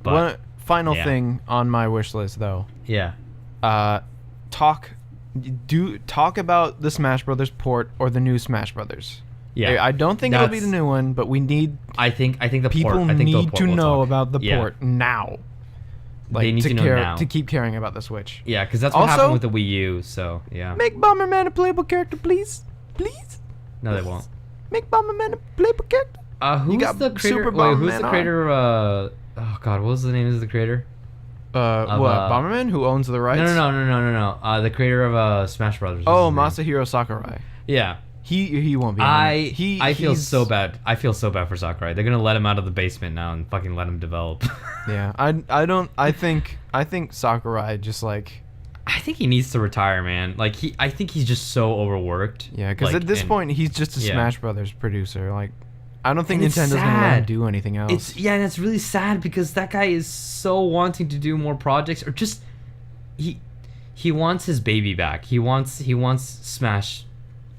But one final thing on my wish list, though. Yeah. Talk about the Smash Brothers port or the new Smash Brothers. Yeah. I don't think it'll be the new one, but we need. I think the people port. I think need to know about the Yeah. port now. Like, they need to know now to keep caring about the Switch. Yeah, because that's what happened with the Wii U. So yeah. Make Bomberman a playable character, please. No, they won't. Make Bomberman a playable character. Who's the creator? Who's the creator of? Oh God, what was the name of the creator? Bomberman? Who owns the rights? No. The creator of Smash Brothers. Masahiro Sakurai. Yeah. He won't be. I feel so bad. I feel so bad for Sakurai. They're gonna let him out of the basement now and fucking let him develop. Yeah. I think Sakurai just like. I think he needs to retire, man. Like I think he's just so overworked. Yeah, because at this point he's just a Smash Brothers producer. Like, I don't think Nintendo's gonna let him do anything else. And it's really sad because that guy is so wanting to do more projects, or just he wants his baby back. He wants Smash,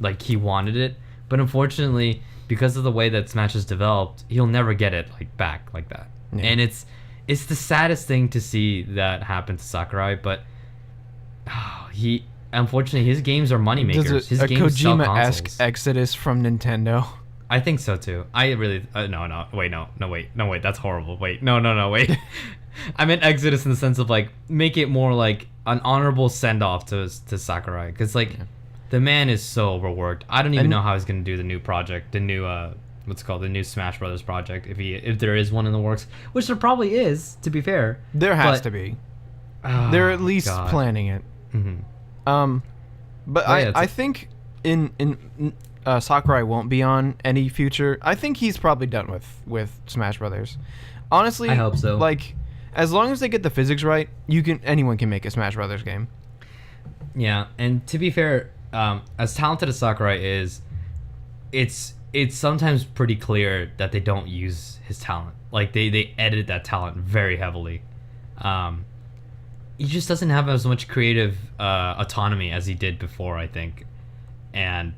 like he wanted it, but unfortunately, because of the way that Smash is developed, he'll never get it like back like that. Yeah. And it's the saddest thing to see that happen to Sakurai, but. Unfortunately, his games are moneymakers. His games sell consoles. Kojima-esque exodus from Nintendo. I think so too. I really no wait, that's horrible. Wait, no wait. I meant exodus in the sense of like make it more like an honorable send off to Sakurai, because like the man is so overworked. I don't even know how he's gonna do the new project, the new the new Smash Brothers project, if there is one in the works, which there probably is. To be fair, there has to be. They're at least planning it. Mm-hmm. But I think Sakurai won't be on any future. I think he's probably done with Smash Brothers. Honestly, I hope so. Like, as long as they get the physics right, anyone can make a Smash Brothers game. Yeah, and to be fair, as talented as Sakurai is, it's sometimes pretty clear that they don't use his talent. Like they edit that talent very heavily. He just doesn't have as much creative autonomy as he did before, I think. And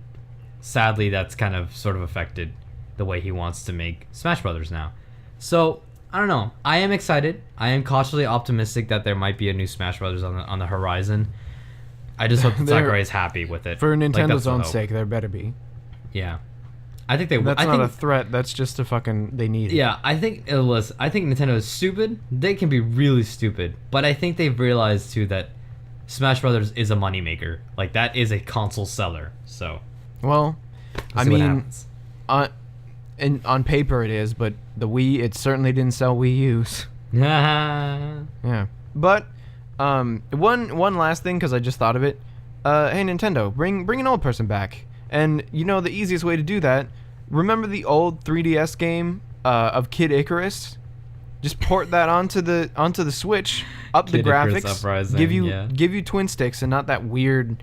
sadly, that's kind of sort of affected the way he wants to make Smash Brothers now. So, I don't know. I am excited. I am cautiously optimistic that there might be a new Smash Brothers on the horizon. I just hope that Sakurai is happy with it. For Nintendo's own sake, there better be. Yeah. I think they will. That's not a threat. That's just a fucking. They need it. Yeah, I think Nintendo is stupid. They can be really stupid, but I think they've realized too that Smash Brothers is a moneymaker. Like that is a console seller. So, well, I mean, on paper it is, but the Wii, it certainly didn't sell Wii U's. Yeah, but one last thing, because I just thought of it. Hey Nintendo, bring an old person back. And the easiest way to do that, remember the old 3DS game of Kid Icarus? Just port that onto the Switch, up the graphics, give you twin sticks and not that weird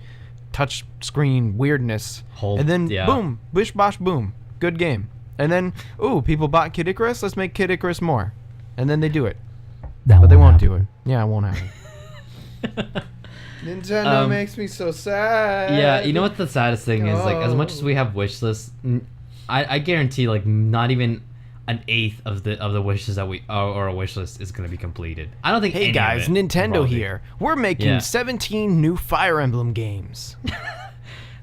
touch screen weirdness. And then boom, bish bosh boom, good game. And then people bought Kid Icarus, let's make Kid Icarus more. And then they do it. But they won't do it. Yeah, it won't happen. Nintendo makes me so sad. Yeah, you know what the saddest thing is? Like, as much as we have wish lists, I guarantee like not even an eighth of the wishes that or a wish list is going to be completed. I don't think. Hey guys, Nintendo here. We're making 17 new Fire Emblem games.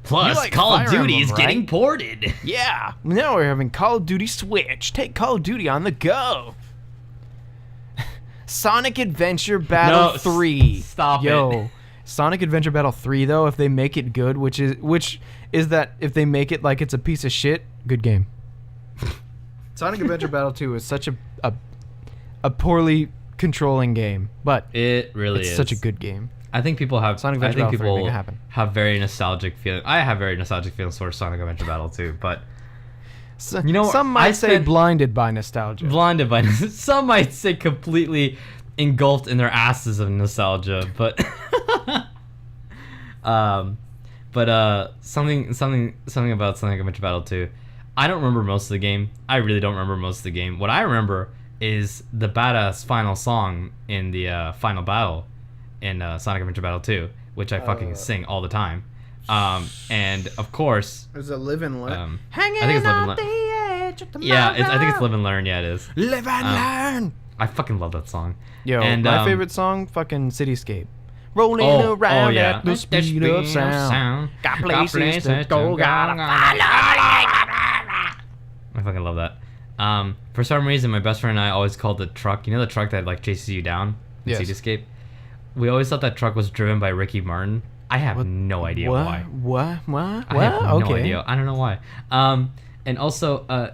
Plus, like Call of Duty is getting ported. Yeah, now we're having Call of Duty Switch. Take Call of Duty on the go. Sonic Adventure Battle 3. Stop it. Sonic Adventure Battle 3 though, if they make it good, which is that if they make it like it's a piece of shit, good game. Sonic Adventure Battle 2 is such a poorly controlling game, but it really is such a good game. I think people have Sonic Adventure Battle 3 make it happen. Have very nostalgic feelings. I have very nostalgic feelings for Sonic Adventure Battle 2, but some might say blinded by nostalgia. Some might say completely engulfed in their asses of nostalgia, but something about Sonic Adventure Battle 2. I don't remember most of the game. I really don't remember most of the game. What I remember is the badass final song in the final battle in Sonic Adventure Battle 2, which I fucking sing all the time. And of course, there's a live and learn. Hanging on the edge of the mountain. I think it's live and learn. Yeah, it is. Live and learn. I fucking love that song. Yo, and, my favorite song, fucking Cityscape. Rolling around at the speed of sound. Got places to go, gotta follow. I fucking love that. For some reason, my best friend and I always called the truck, the truck that like chases you down in Cityscape? We always thought that truck was driven by Ricky Martin. I have no idea why. What? I have no idea. I don't know why. And also,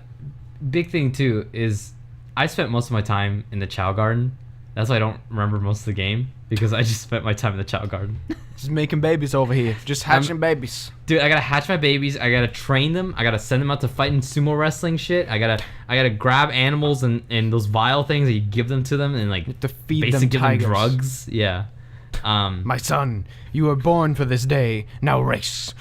big thing too is I spent most of my time in the Chow Garden. That's why I don't remember most of the game, because I just spent my time in the Chow Garden. Just making babies over here. Just hatching babies. Dude, I gotta hatch my babies. I gotta train them. I gotta send them out to fight in sumo wrestling shit. I gotta grab animals and those vile things that you give them to them and like to feed basically them give tigers. them drugs. Yeah. My son, you were born for this day. Now race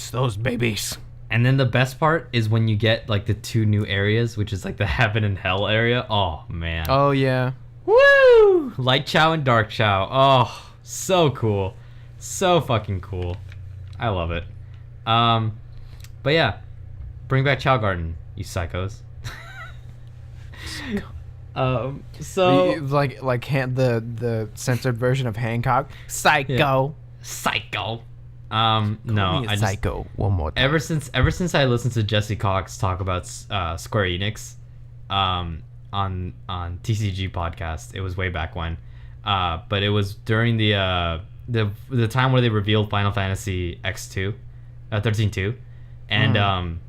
those babies. And then the best part is when you get like the 2 new areas, which is like the heaven and hell area. Oh man. Oh yeah. Woo! Light Chow and Dark Chow. Oh, so cool. So fucking cool. I love it. But yeah, bring back Chow Garden, you psychos. So like the censored version of Hancock. Psycho. Yeah. Psycho. No, I psycho just, one more time. Ever since I listened to Jesse Cox talk about Square Enix, on TCG podcast, it was way back when, but it was during the time where they revealed Final Fantasy X2, 13-2, and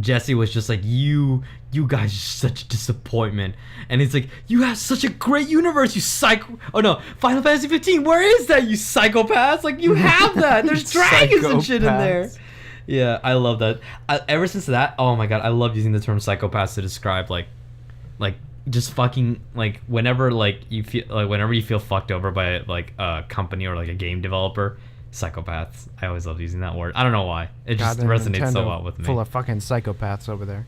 Jesse was just like, you guys are such a disappointment, and he's like, you have such a great universe, you psycho. Oh no, Final Fantasy 15, where is that, you psychopaths? Like, you have that. There's dragons and shit in there. Yeah, I love that. Ever since that, oh my god, I love using the term psychopaths to describe like just fucking like whenever you feel fucked over by like a company or like a game developer. Psychopaths. I always love using that word. I don't know why. It just resonates Nintendo so well with me. Full of fucking psychopaths over there.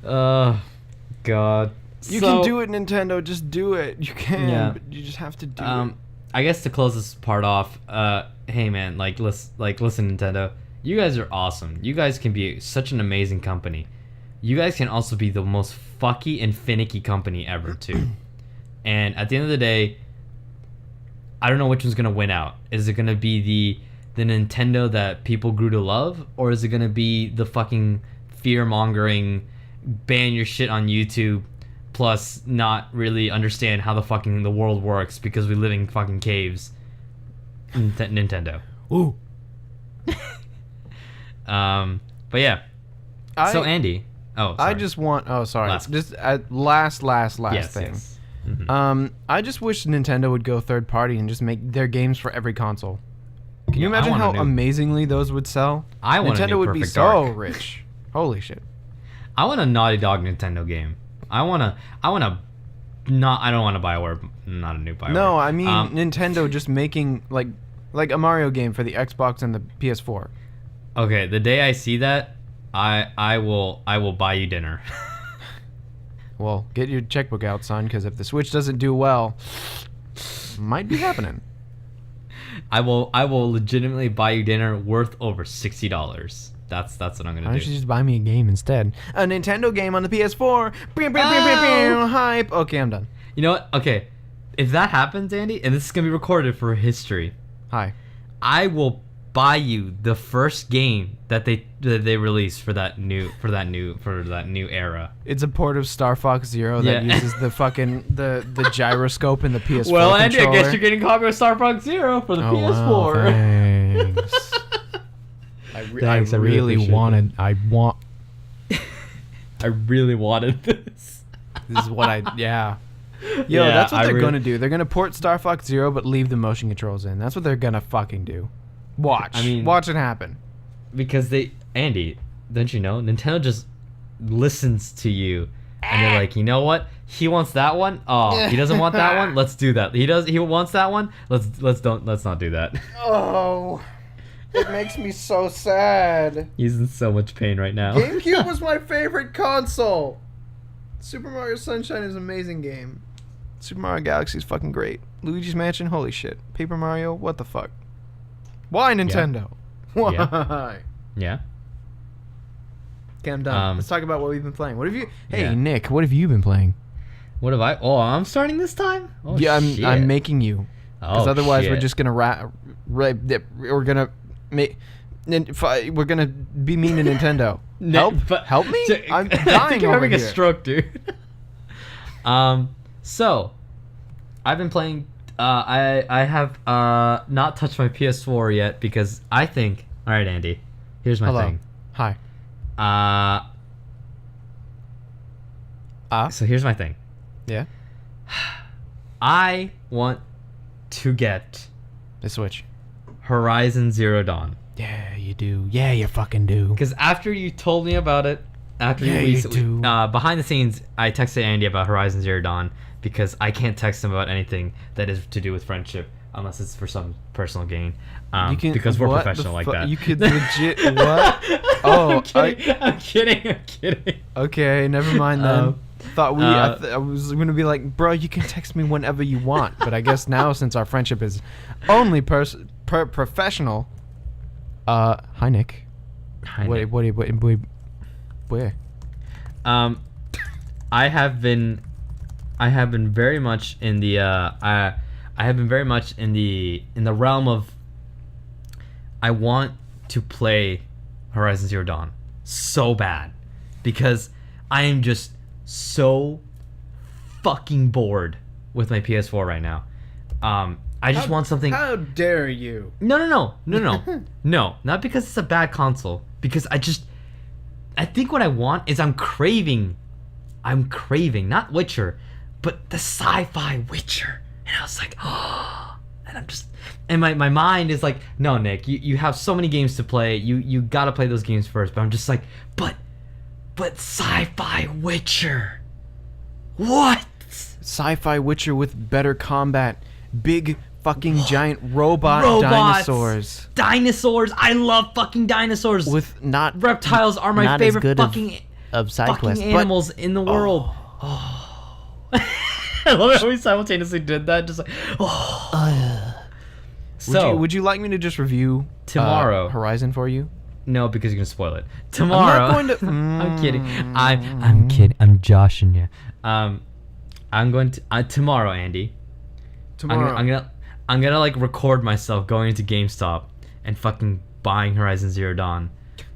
God. You can do it, Nintendo. Just do it. You can. Yeah. But you just have to do it. I guess to close this part off, hey man, listen, Nintendo. You guys are awesome. You guys can be such an amazing company. You guys can also be the most fucky and finicky company ever too. And at the end of the day, I don't know which one's gonna win out. Is it gonna be the Nintendo that people grew to love, or is it gonna be the fucking fear-mongering, ban your shit on YouTube, plus not really understand how the world works because we live in fucking caves? Nintendo. Ooh. But yeah. So Andy. Oh, sorry. I just want. Oh, sorry. Last. Just last thing. Yes. Mm-hmm. I just wish Nintendo would go third party and just make their games for every console. Can you imagine how amazingly those would sell? Nintendo would be so rich. Holy shit. I want a Naughty Dog Nintendo game. I don't want to BioWare, not a new BioWare. No, I mean Nintendo just making like a Mario game for the Xbox and the PS4. Okay, the day I see that, I will buy you dinner. Well, get your checkbook out, son, because if the Switch doesn't do well, might be happening. I will legitimately buy you dinner worth over $60. That's what I'm gonna do. Why don't you just buy me a game instead? A Nintendo game on the PS4. Hype. Okay, I'm done. You know what? Okay, if that happens, Andy, and this is gonna be recorded for history. Hi. I will buy you the first game that they released for that new era. It's a port of Star Fox Zero that uses the fucking the gyroscope in the PS4 Well, Andy, controller. I guess you're getting a copy of Star Fox Zero for the PS4. Wow, thanks. I really wanted this. This is what yeah. Yo, that's what they're gonna do. They're gonna port Star Fox Zero but leave the motion controls in. That's what they're gonna fucking do. Watch it happen. Because Andy, don't you know, Nintendo just listens to you, and they're like, you know what? He wants that one. Oh, he doesn't want that one. Let's do that. He wants that one. Let's not do that. Oh, it makes me so sad. He's in so much pain right now. GameCube was my favorite console. Super Mario Sunshine is an amazing game. Super Mario Galaxy is fucking great. Luigi's Mansion, holy shit. Paper Mario, what the fuck? Why Nintendo? Yeah. Why? Yeah. Okay, I'm done. Let's talk about what we've been playing. What have you... Hey, Nick, what have you been playing? What have I? Oh, I'm starting this time. Oh, yeah, shit. I'm making you. Because otherwise, shit. we're just gonna we're gonna make. We're gonna be mean to Nintendo. Help me! I'm dying I think you're over having a here. stroke, dude. So I've been playing. I have not touched my PS4 yet because I think. All right, Andy. Here's my thing. Hi. So here's my thing. Yeah. I want to get The Switch. Horizon Zero Dawn. Yeah, you do. Yeah, you fucking do. Because after you told me about it, after you do. Behind the scenes, I texted Andy about Horizon Zero Dawn because I can't text him about anything that is to do with friendship unless it's for some personal gain. Because we're professional like that. You could legit what? Oh, I'm kidding. Okay, never mind then. I was gonna be like, bro, you can text me whenever you want, but I guess now since our friendship is only professional. Hi Nick. Hi, Wait, Nick. where? I have been very much in the I have been very much in the realm of I want to play Horizon Zero Dawn so bad because I am just so fucking bored with my PS4 right now. I just want something. How dare you? No, not because it's a bad console. Because I think what I want is I'm craving not Witcher, but the sci-fi Witcher. And I was like, oh, and I'm just, and my mind is like, no, Nick, you have so many games to play. You gotta play those games first. But I'm just like, but sci-fi Witcher. What? Sci-fi Witcher with better combat, big fucking giant robots, dinosaurs. I love fucking dinosaurs. With not reptiles are my favorite fucking side fucking quests, animals in the world. I love it how we simultaneously did that. Just like, So would you like me to just review tomorrow Horizon for you? No, because you're gonna spoil it. Tomorrow. I'm not going to. I'm kidding. I'm kidding. I'm joshing you. I'm going to tomorrow, Andy. Tomorrow. I'm gonna like record myself going into GameStop and fucking buying Horizon Zero Dawn,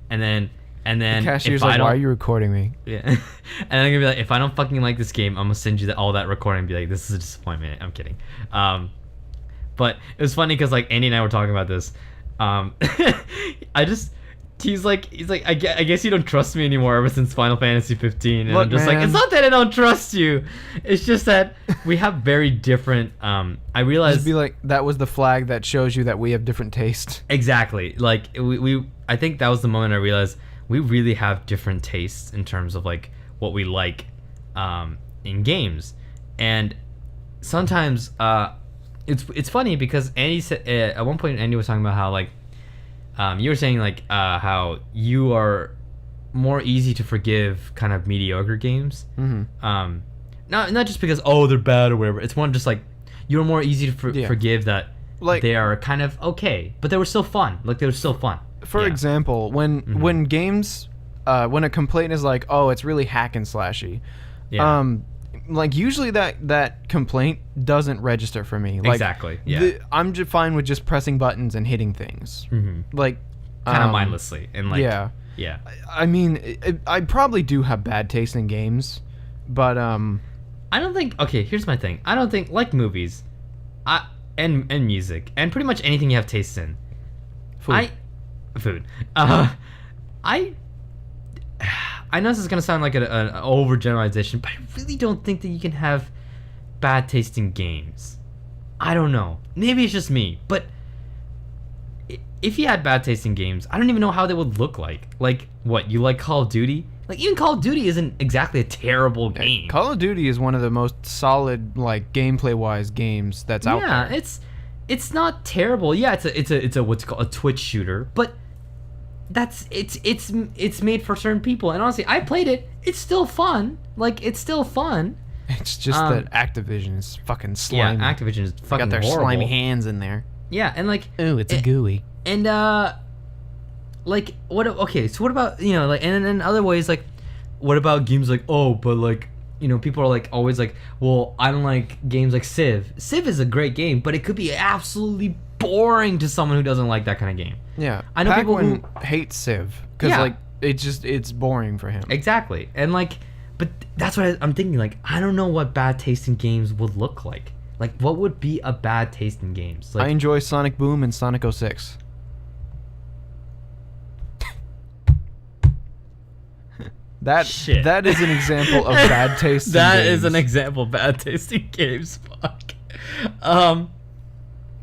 and then the cashier's like, why are you recording me? Yeah, and I'm gonna be like, if I don't fucking like this game, I'm gonna send you all that recording and be like, this is a disappointment. I'm kidding. But it was funny because like Andy and I were talking about this. He's like, I guess you don't trust me anymore ever since Final Fantasy 15. And Look, I'm just man. like, it's not that I don't trust you. It's just that we have very different, I realized. Just be like, that was the flag that shows you that we have different tastes. Exactly. Like, I think that was the moment I realized we really have different tastes in terms of like what we like in games. And sometimes it's funny because Andy said, at one point Andy was talking about how like, you were saying like how you are more easy to forgive kind of mediocre games. Mm-hmm. Not just because they're bad or whatever. It's more just like you're more easy to forgive that like, they are kind of okay, but they were still fun. Like they were still fun. For example, when games, when a complaint is like, oh, it's really hack and slashy. Yeah. Like usually that complaint doesn't register for me. Like, exactly. Yeah. I'm just fine with just pressing buttons and hitting things. Mm-hmm. Like kind of mindlessly and like yeah. I mean, I probably do have bad taste in games, but I don't think. Okay, here's my thing. I don't think like movies, and music and pretty much anything you have taste in. Food. I know this is gonna sound like an overgeneralization, but I really don't think that you can have bad taste in games. I don't know. Maybe it's just me, but if you had bad taste in games, I don't even know how they would look like. Like, what, you like Call of Duty? Like, even Call of Duty isn't exactly a terrible game. Call of Duty is one of the most solid, like, gameplay-wise games that's out there. Yeah, it's not terrible. Yeah, it's a what's called a Twitch shooter, but it's made for certain people. And honestly, I played it. It's still fun. Like, it's still fun. It's just that Activision is fucking slimy. Yeah, Activision is fucking got their horrible. slimy hands in there. Yeah, and like, ooh, it's gooey. And like, what? Okay, so what about, you know, like, and in other ways, like, what about games like, oh, but like people are like always like, well, I don't like games like Civ. Civ is a great game, but it could be absolutely boring to someone who doesn't like that kind of game. Yeah, I know people who hate Civ because like it's boring for him. Exactly, and like, but that's what I'm thinking. Like, I don't know what bad taste in games would look like. Like, what would be a bad taste in games? Like, I enjoy Sonic Boom and Sonic 06. That is an example of bad taste in games. That is an example of bad taste in games. Fuck.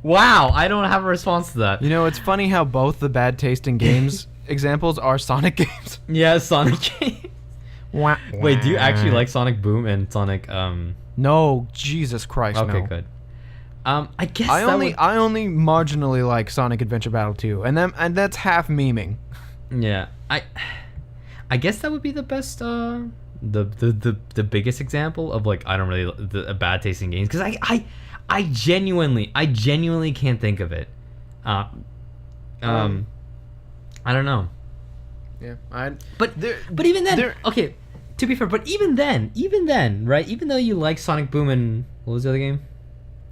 Wow, I don't have a response to that. You know, it's funny how both the bad taste in games examples are Sonic games. Yeah, Sonic games. Wait, do you actually like Sonic Boom and Sonic No, Jesus Christ, okay, no. Good. I guess I only marginally like Sonic Adventure Battle 2, and that's half memeing. Yeah. I guess that would be the best the biggest example of like I don't really a bad taste in games, because I genuinely can't think of it. I don't know. Yeah, but even then, okay, to be fair, but even then, right? Even though you like Sonic Boom and what was the other game?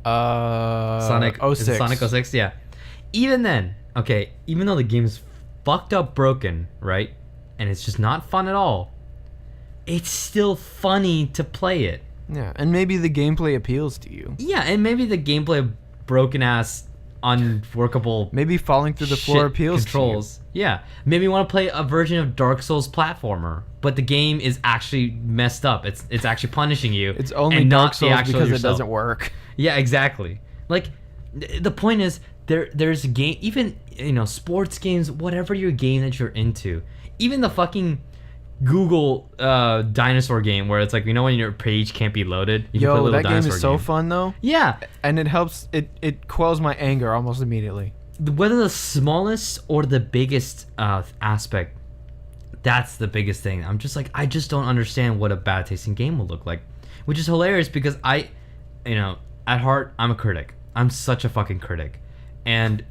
Sonic 06. Sonic 06, yeah. Even then, okay, even though the game's fucked up broken, right? And it's just not fun at all, it's still funny to play it. Yeah, and maybe the gameplay appeals to you. Yeah, and maybe the gameplay of broken ass, unworkable, maybe falling through the floor appeals controls. To you. Yeah, maybe you want to play a version of Dark Souls platformer, but the game is actually messed up. It's actually punishing you. It's only Dark Souls because it doesn't work. Yeah, exactly. Like, the point is there's a game, even sports games, whatever your game that you're into. Even the fucking Google dinosaur game where it's like, when your page can't be loaded, you can play a little that game dinosaur is so fun though. Yeah, and it helps. It quells my anger almost immediately. Whether the smallest or the biggest aspect, that's the biggest thing. I'm just like, I just don't understand what a bad tasting game will look like, which is hilarious because at heart, I'm a critic. I'm such a fucking critic, and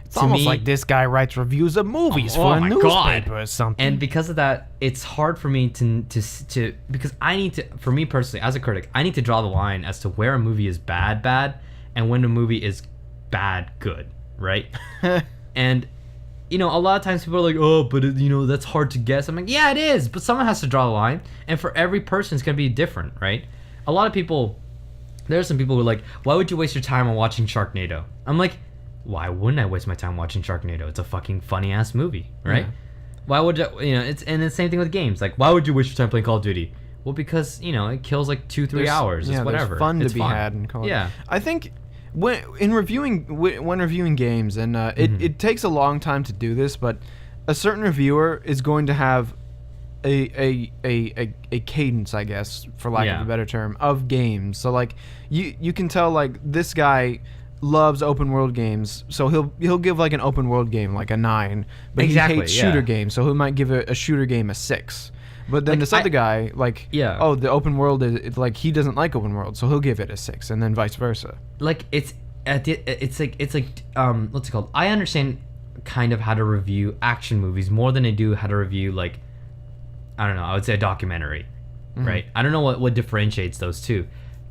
it's almost like this guy writes reviews of movies for a newspaper or something. And because of that, it's hard for me to because I need to, for me personally, as a critic, I need to draw the line as to where a movie is bad, and when a movie is bad good, right? And a lot of times people are like, oh, but that's hard to guess. I'm like, yeah, it is, but someone has to draw the line, and for every person, it's gonna be different, right? A lot of people, there are some people who are like, why would you waste your time on watching Sharknado? I'm like, why wouldn't I waste my time watching Sharknado? It's a fucking funny ass movie, right? Yeah. Why would it's the same thing with games. Like, why would you waste your time playing Call of Duty? Well, because it kills like 2-3 hours. It's whatever. There's fun it's to be fun. had in Call of Duty. Yeah, I think when reviewing games, and it takes a long time to do this, but a certain reviewer is going to have a cadence, I guess, for lack of a better term, of games. So like you can tell like this guy loves open world games, so he'll give like an open world game like a 9, but he hates shooter games, so he might give a shooter game a 6. But then this other guy, like, the open world is like, he doesn't like open world, so he'll give it a 6, and then vice versa. Like it's like what's it called? I understand kind of how to review action movies more than I do how to review, like, I don't know, I would say a documentary, right? I don't know what differentiates those two.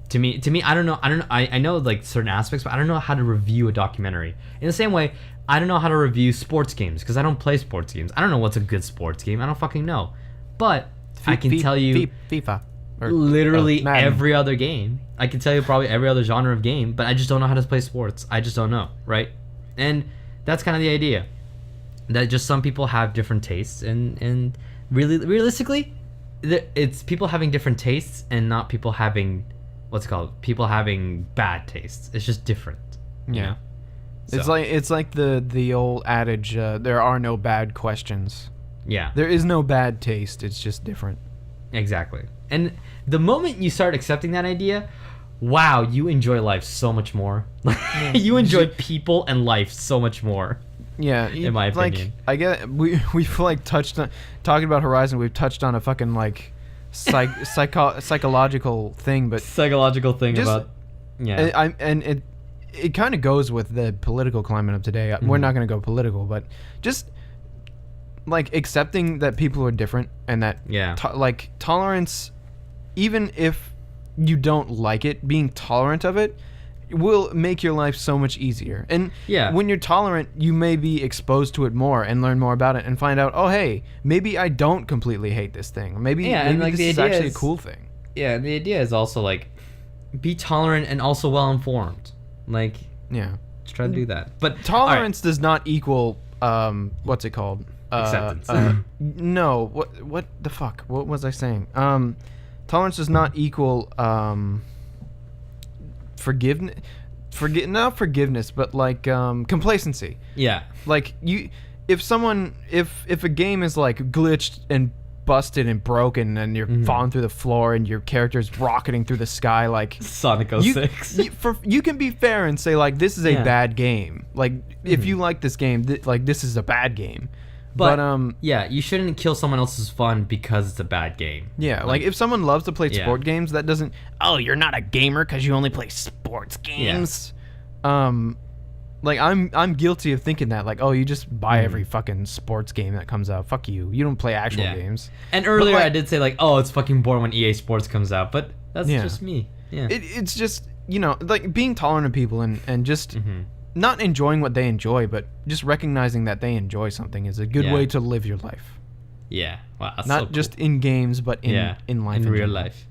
To me, I don't know. I know like certain aspects, but I don't know how to review a documentary. In the same way, I don't know how to review sports games because I don't play sports games. I don't know what's a good sports game. I don't fucking know. But I can tell you FIFA, or literally every other game. I can tell you probably every other genre of game, but I just don't know how to play sports. I just don't know, right? And that's kind of the idea. That just some people have different tastes, and really, realistically, it's people having different tastes and not people having people having bad tastes. It's just different. Yeah. So. It's like the old adage, there are no bad questions. Yeah. There is no bad taste, it's just different. Exactly. And the moment you start accepting that idea, wow, you enjoy life so much more. You enjoy people and life so much more. Yeah, in my opinion. I get we've like touched on talking about Horizon, we've touched on a fucking like psychological thing, but about it kind of goes with the political climate of today. We're not going to go political, but just like accepting that people are different and that like tolerance even if you don't like it, being tolerant of it will make your life so much easier. And when you're tolerant, you may be exposed to it more and learn more about it and find out, oh, hey, maybe I don't completely hate this thing. Maybe this is actually a cool thing. Yeah, the idea is also, like, be tolerant and also well-informed. Like, just try to do that. But tolerance does not equal, what's it called? Acceptance. No, what the fuck? What was I saying? Tolerance does not equal, forgiveness, not forgiveness, but like complacency. Yeah. Like if a game is like glitched and busted and broken and you're falling through the floor and your character's rocketing through the sky like Sonic 06. You can be fair and say like this is a bad game. Like if you like this game, like this is a bad game. But you shouldn't kill someone else's fun because it's a bad game. Yeah, like if someone loves to play sport games, that doesn't. Oh, you're not a gamer because you only play sports games. Like I'm guilty of thinking that. Like, oh, you just buy every fucking sports game that comes out. Fuck you. You don't play actual games. And earlier I did say like, oh, it's fucking boring when EA Sports comes out, but that's just me. Yeah. It's just like being tolerant of people and just. Not enjoying what they enjoy, but just recognizing that they enjoy something is a good way to live your life. Yeah, wow, that's not so cool. just in games, but in life, in real life.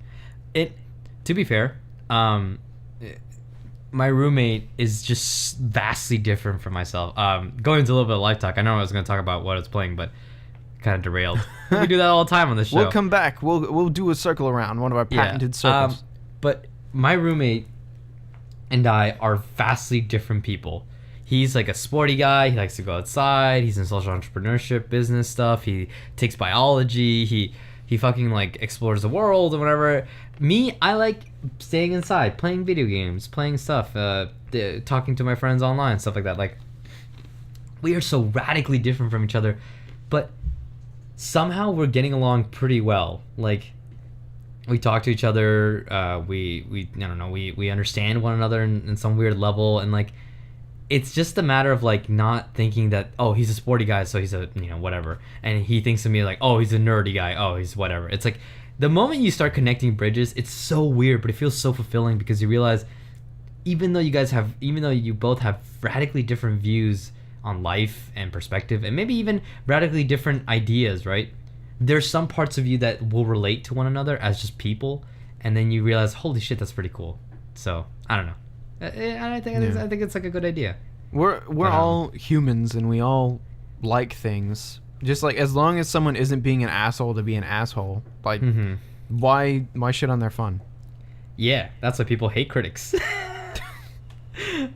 To be fair, my roommate is just vastly different from myself. Going into a little bit of life talk, I know I was going to talk about what I was playing, but kind of derailed. We do that all the time on this show. We'll come back. We'll do a circle around, one of our patented circles. But my roommate and I are vastly different people. He's like a sporty guy. He likes to go outside. He's in social entrepreneurship, business stuff. He takes biology. He fucking like explores the world or whatever. Me, I like staying inside, playing video games, playing stuff, talking to my friends online, stuff like that. Like, we are so radically different from each other, but somehow we're getting along pretty well. Like, we talk to each other, we I don't know, we understand one another in some weird level, and like it's just a matter of like not thinking that, oh, he's a sporty guy, so he's a whatever, and he thinks of me like, oh, he's a nerdy guy, oh, he's whatever. It's like the moment you start connecting bridges, it's so weird, but it feels so fulfilling because you realize even though you both have radically different views on life and perspective, and maybe even radically different ideas, right? There's some parts of you that will relate to one another as just people, and then you realize, holy shit, that's pretty cool. So I don't know. I think it's like a good idea. We're all humans, and we all like things. Just like as long as someone isn't being an asshole to be an asshole, like why shit on their fun? Yeah, that's why people hate critics. What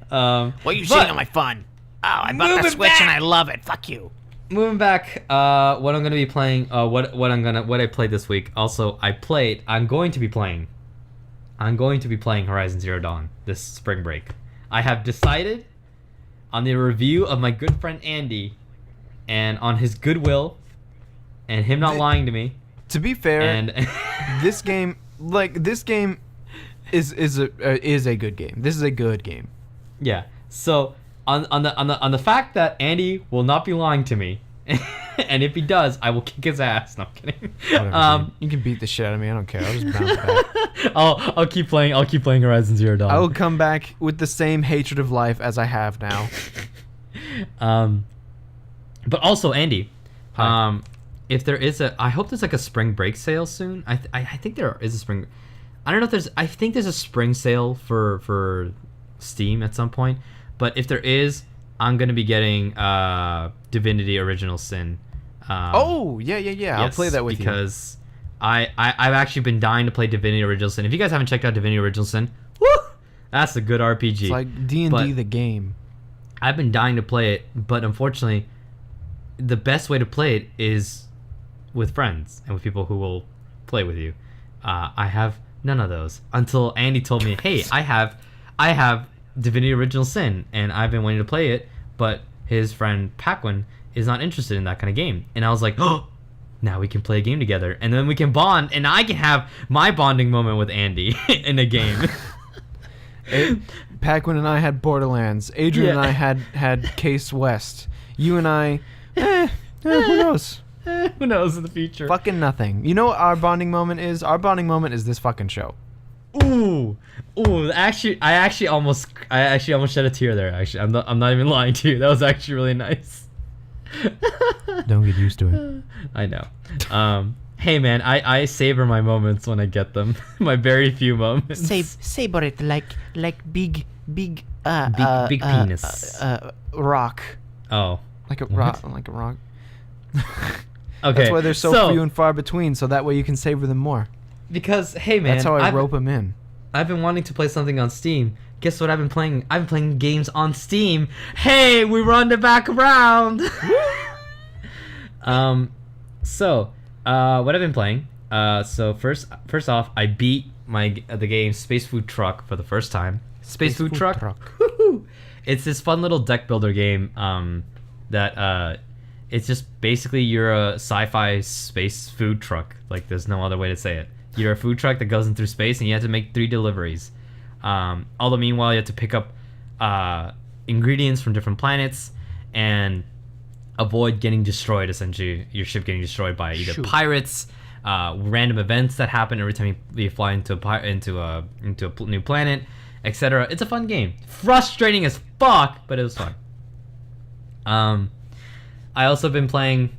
are you shitting on my fun? Oh, I bought the Switch and I love it. Fuck you. Moving back, what I'm gonna be playing, what I played this week. Also, I'm going to be playing Horizon Zero Dawn this spring break. I have decided on the review of my good friend Andy, and on his goodwill, and him not lying to me. To be fair, and this game is a good game. This is a good game. Yeah. So on the fact that Andy will not be lying to me, and if he does, I will kick his ass. No, I'm kidding. Whatever, you can beat the shit out of me. I don't care. I'll just bounce back. I'll keep playing Horizon Zero Dawn. I will come back with the same hatred of life as I have now. But also, Andy, Hi. if there is I hope there's like a spring break sale soon. I think there is a spring. I don't know if I think there's a spring sale for Steam at some point. But if there is, I'm gonna be getting Divinity Original Sin. Yeah. Yes, I'll play that with because I've actually been dying to play Divinity Original Sin. If you guys haven't checked out Divinity Original Sin, woo, that's a good RPG. It's like D&D the game. I've been dying to play it, but unfortunately, the best way to play it is with friends and with people who will play with you. I have none of those until Andy told me, "Hey, I have Divinity Original Sin, and I've been wanting to play it, but his friend Paquin is not interested in that kind of game." And I was like, "Oh, now we can play a game together, and then we can bond, and I can have my bonding moment with Andy in a game." Paquin and I had Borderlands. Adrian and I had Case West. You and I, who knows? Who knows in the future? Fucking nothing. You know what our bonding moment is? Our bonding moment is this fucking show. Ooh. Actually, I actually almost shed a tear there. Actually, I'm not even lying to you. That was actually really nice. Don't get used to it. I know. Hey man, I savor my moments when I get them. My very few moments. Savor it like big penis. Rock. Oh. Like a rock. Like a rock. Okay. That's why they're so few and far between, so that way you can savor them more. Because hey man, that's how I rope them in. I've been wanting to play something on Steam. Guess what I've been playing? I've been playing games on Steam. Hey, we run it back around. So what I've been playing. So first off, I beat the game Space Food Truck for the first time. Space Food Truck. It's this fun little deck builder game. That it's just basically you're a sci-fi space food truck. Like there's no other way to say it. You're a food truck that goes in through space, and you have to make 3 deliveries. All the meanwhile, you have to pick up ingredients from different planets and avoid getting destroyed. Essentially, your ship getting destroyed by either pirates, random events that happen every time you fly into a new planet, etc. It's a fun game. Frustrating as fuck, but it was fun. I also been playing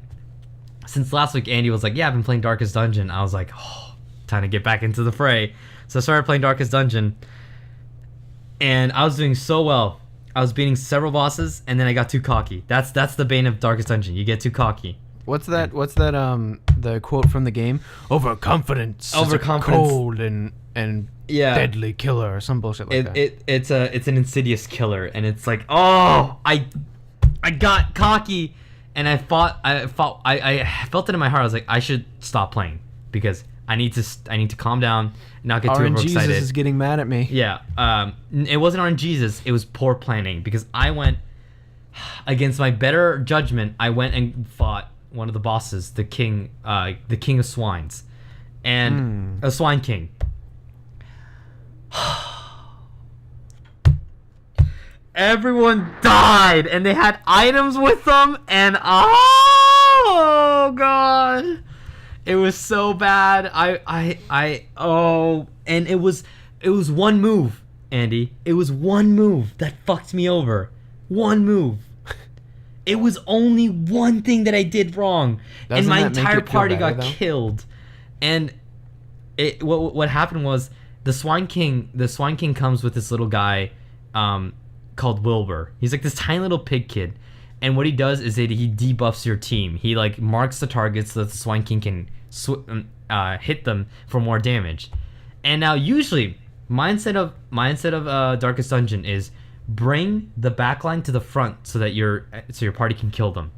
since last week. Andy was like, "Yeah, I've been playing Darkest Dungeon." I was like, "Oh, time to get back into the fray." So I started playing Darkest Dungeon, and I was doing so well. I was beating several bosses, and then I got too cocky. That's the bane of Darkest Dungeon. You get too cocky. What's that? The quote from the game? Overconfidence. Cold and deadly killer or some bullshit like that. It's an insidious killer, and it's like, oh, I got cocky, and I felt it in my heart. I was like, I should stop playing because I need to calm down, not get too overexcited. Jesus is getting mad at me. Yeah. It wasn't RNGesus. It was poor planning because I went against my better judgment. I went and fought one of the bosses, the king of swines, and a swine king. Everyone died, and they had items with them, and oh god, it was so bad. And it was one move, Andy. It was one move that fucked me over. One move. It was only one thing that I did wrong, and my entire party got killed. And what happened was the Swine King comes with this little guy called Wilbur. He's like this tiny little pig kid, and what he does is that he debuffs your team. He like marks the targets so that the Swine King can hit them for more damage. And now usually mindset of Darkest Dungeon is bring the backline to the front so that your party can kill them.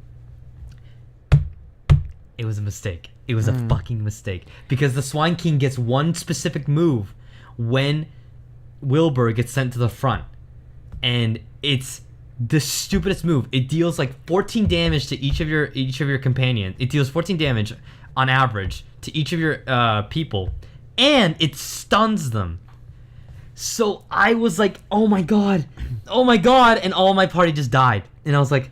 It was a mistake. It was a fucking mistake because the Swine King gets one specific move when Wilbur gets sent to the front, and it's the stupidest move. It deals like 14 damage to each of your companions. It deals 14 damage on average to each of your people, and it stuns them. So I was like, oh my god, and all my party just died, and I was like,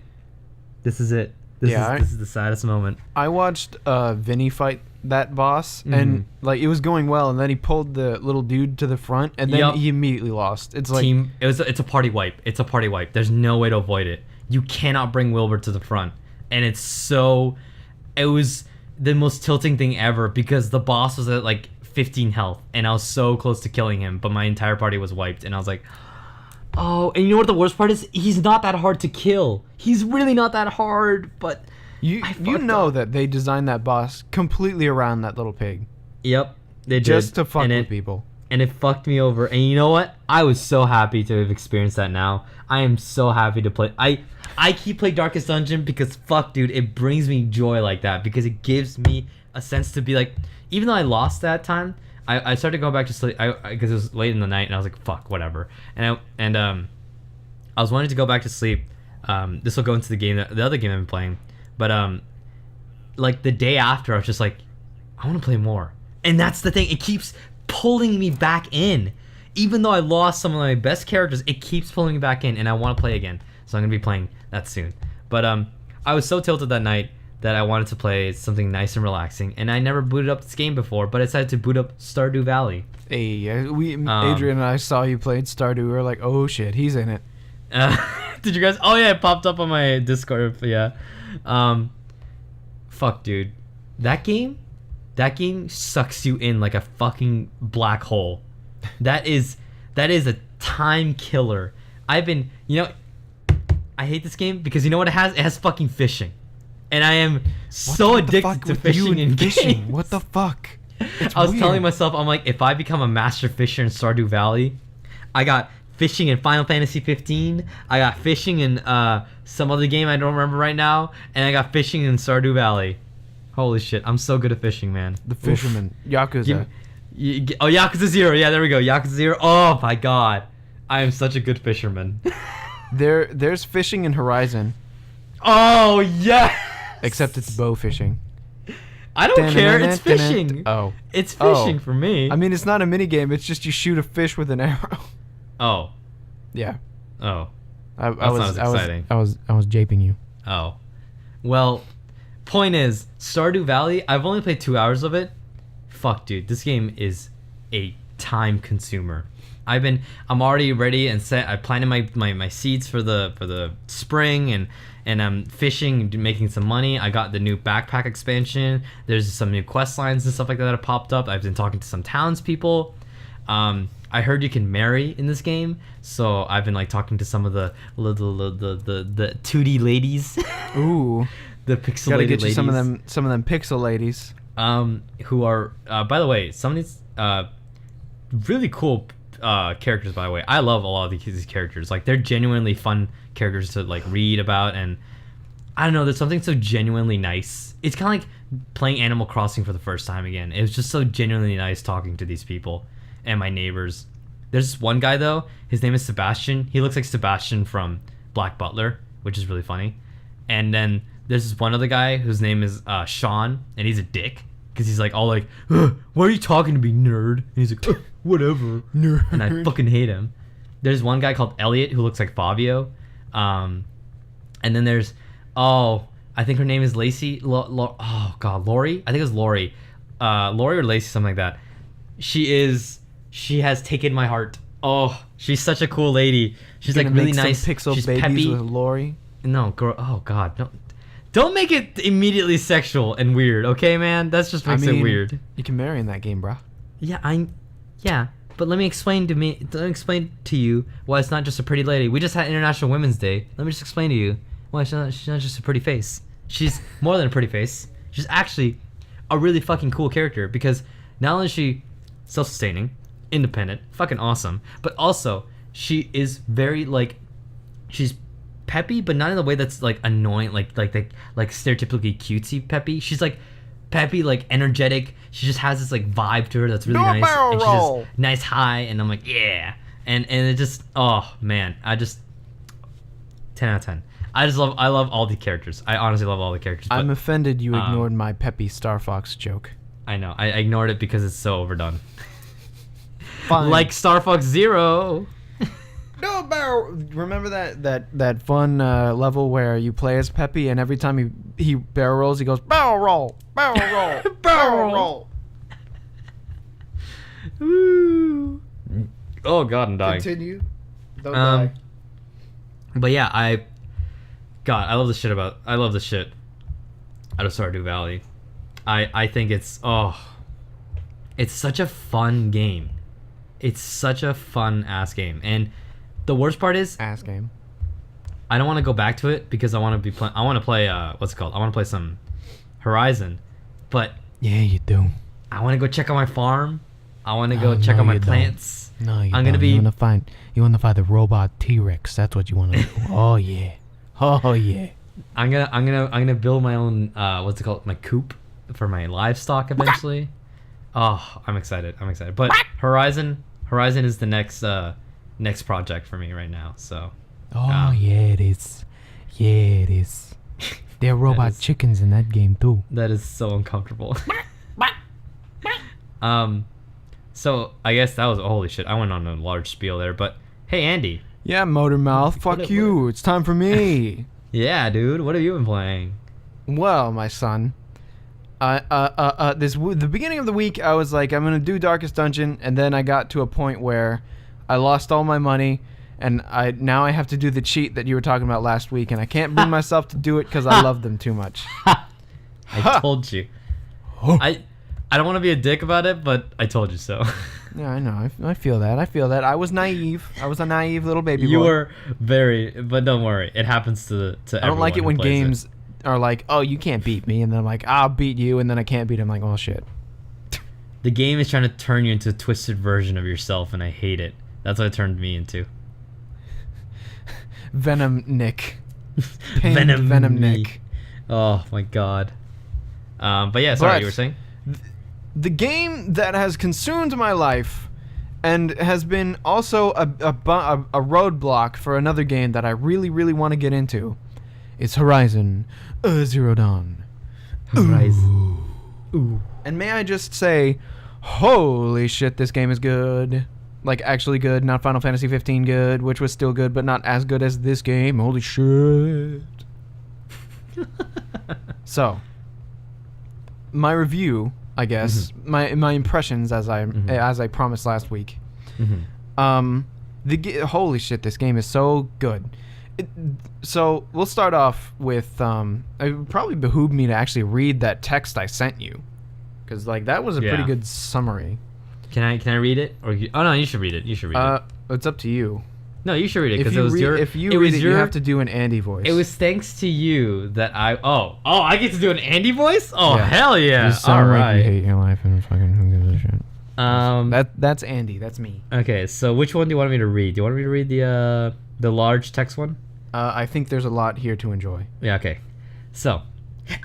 this is it. This is the saddest moment. I watched Vinny fight that boss, and like it was going well, and then he pulled the little dude to the front, and then he immediately lost. It's like it's a party wipe. It's a party wipe. There's no way to avoid it. You cannot bring Wilbur to the front, and it was the most tilting thing ever because the boss was at like 15 health, and I was so close to killing him, but my entire party was wiped, and I was like, oh. And you know what the worst part is? He's not that hard to kill. He's really not that hard, but you know that they designed that boss completely around that little pig. Yep, they did. Just to fuck with people. And it fucked me over. And you know what? I was so happy to have experienced that now. I am so happy to play. I keep playing Darkest Dungeon because fuck, dude, it brings me joy like that because it gives me a sense to be like, even though I lost that time, I started going back to sleep because it was late in the night, and I was like, fuck, whatever. And I was wanting to go back to sleep. This will go into the other game I've been playing, but like the day after, I was just like, I want to play more. And that's the thing; it keeps pulling me back in, even though I lost some of my best characters. It keeps pulling me back in, and I want to play again. So I'm gonna be playing that soon. But I was so tilted that night that I wanted to play something nice and relaxing, and I never booted up this game before, but I decided to boot up Stardew Valley. Hey, Adrian and I saw you played Stardew. We were like, oh shit, he's in it. Did you guys? Oh yeah, it popped up on my Discord. Yeah. Fuck, dude. That game sucks you in like a fucking black hole. That is a time killer. I hate this game because you know what it has? It has fucking fishing. And I am so addicted to fishing in games. What the fuck? I was telling myself, I'm like, if I become a master fisher in Stardew Valley, I got fishing in Final Fantasy 15, I got fishing in some other game I don't remember right now, and I got fishing in Stardew Valley. Holy shit, I'm so good at fishing, man. The fisherman. Oof. Yakuza. Yakuza 0. Yeah, there we go. Yakuza 0. Oh my god. I am such a good fisherman. There's fishing in Horizon. Oh, yeah. Except it's bow fishing. I don't care. It's fishing. Oh. It's fishing for me. I mean, it's not a mini game. It's just you shoot a fish with an arrow. Oh. Yeah. Oh. I was japing you. Oh. Well, point is, Stardew Valley, I've only played 2 hours of it. Fuck, dude. This game is a time consumer. I'm already ready and set. I planted my seeds for the spring, and I'm fishing and making some money. I got the new backpack expansion. There's some new quest lines and stuff like that have popped up. I've been talking to some townspeople. I heard you can marry in this game, so I've been like talking to some of the 2D ladies. Ooh, the pixelated gotta get you ladies. some of them pixel ladies. Who are by the way, some of these really cool characters. By the way, I love a lot of these characters. Like, they're genuinely fun characters to like read about, and I don't know, there's something so genuinely nice. It's kind of like playing Animal Crossing for the first time again. It was just so genuinely nice talking to these people and my neighbors. There's this one guy though, his name is Sebastian. He looks like Sebastian from Black Butler, which is really funny. And then there's this one other guy whose name is Sean, and he's a dick because he's like all like, why are you talking to me, nerd? And he's like, whatever, nerd. And I fucking hate him. There's one guy called Elliot who looks like Fabio. And then there's, I think her name is Lacey. Oh god, Lori. I think it was Lori. Lori or Lacey, something like that. She has taken my heart. Oh, she's such a cool lady. She's like really nice. Pixel she's babies peppy. With Lori. No, girl. Oh god, no. Don't make it immediately sexual and weird, okay, man? That's just makes it weird. You can marry in that game, bro. Yeah, but let me explain to you why it's not just a pretty lady. We just had International Women's Day. Let me just explain to you why she's not just a pretty face. She's more than a pretty face. She's actually a really fucking cool character, because not only is she self-sustaining, independent, fucking awesome, but also she is very like, she's peppy, but not in a way that's like annoying, like stereotypically cutesy peppy. She's like peppy, like energetic. She just has this like vibe to her that's really nice, and she's just nice high, and I'm like, yeah, and it just, oh man, I just 10 out of 10. I love all the characters. I honestly love all the characters. I'm offended you ignored my peppy Star Fox joke. I know. I ignored it because it's so overdone. Fine. Like Star Fox Zero. No, barrel. Remember that fun level where you play as Peppy, and every time he barrel rolls, he goes barrel roll, barrel roll. Woo. Oh god, I'm dying. Continue. Don't die. But yeah, I love the shit out of Stardew Valley. I think it's such a fun game. It's such a fun ass game, and the worst part is ass game. I don't want to go back to it because I want to play what's it called? I want to play some Horizon, but yeah, you do. I want to go check out my farm. I want to go check out my plants. No, you don't. You want to find the robot T-Rex. That's what you want to do. Oh yeah. I'm gonna build my own what's it called? My coop for my livestock eventually. Oh, I'm excited. But Horizon is the next project for me right now. So. Oh yeah, it is. There are robot chickens in that game too. That is so uncomfortable. So I guess that was, holy shit, I went on a large spiel there, but hey Andy. Yeah, Motor Mouth, fuck you. It's time for me. Yeah, dude, what have you been playing? Well, my son, the beginning of the week, I was like, I'm gonna do Darkest Dungeon, and then I got to a point where I lost all my money, and now I have to do the cheat that you were talking about last week, and I can't bring myself to do it because I love them too much. I told you. I don't want to be a dick about it, but I told you so. Yeah, I know. I feel that. I was naive. I was a naive little baby boy. You were very, but don't worry. It happens to everyone. I don't like it when games are like, oh, you can't beat me, and then I'm like, I'll beat you, and then I can't beat him. I'm like, oh shit. The game is trying to turn you into a twisted version of yourself, and I hate it. That's what it turned me into. Venom Nick. Venom Nick. Oh my god. But yeah, sorry, you were saying? The game that has consumed my life and has been also a roadblock for another game that I really, really want to get into is Horizon Zero Dawn. Horizon. Ooh. And may I just say, holy shit, this game is good. Like, actually good, not Final Fantasy 15 good, which was still good, but not as good as this game. Holy shit. So, my review, I guess, my impressions as I promised last week. Holy shit, this game is so good. So we'll start off with it would probably behoove me to actually read that text I sent you, because like that was a pretty good summary. Can I read it? Or oh no, you should read it. You should read it. It's up to you. No, you should read it because it was your. If you read it, you have to do an Andy voice. It was thanks to you that I. I get to do an Andy voice. Oh hell yeah! You sound like you hate your life and fucking who gives a shit. That's Andy. That's me. Okay, so which one do you want me to read? Do you want me to read the large text one? I think there's a lot here to enjoy. Yeah. Okay. So.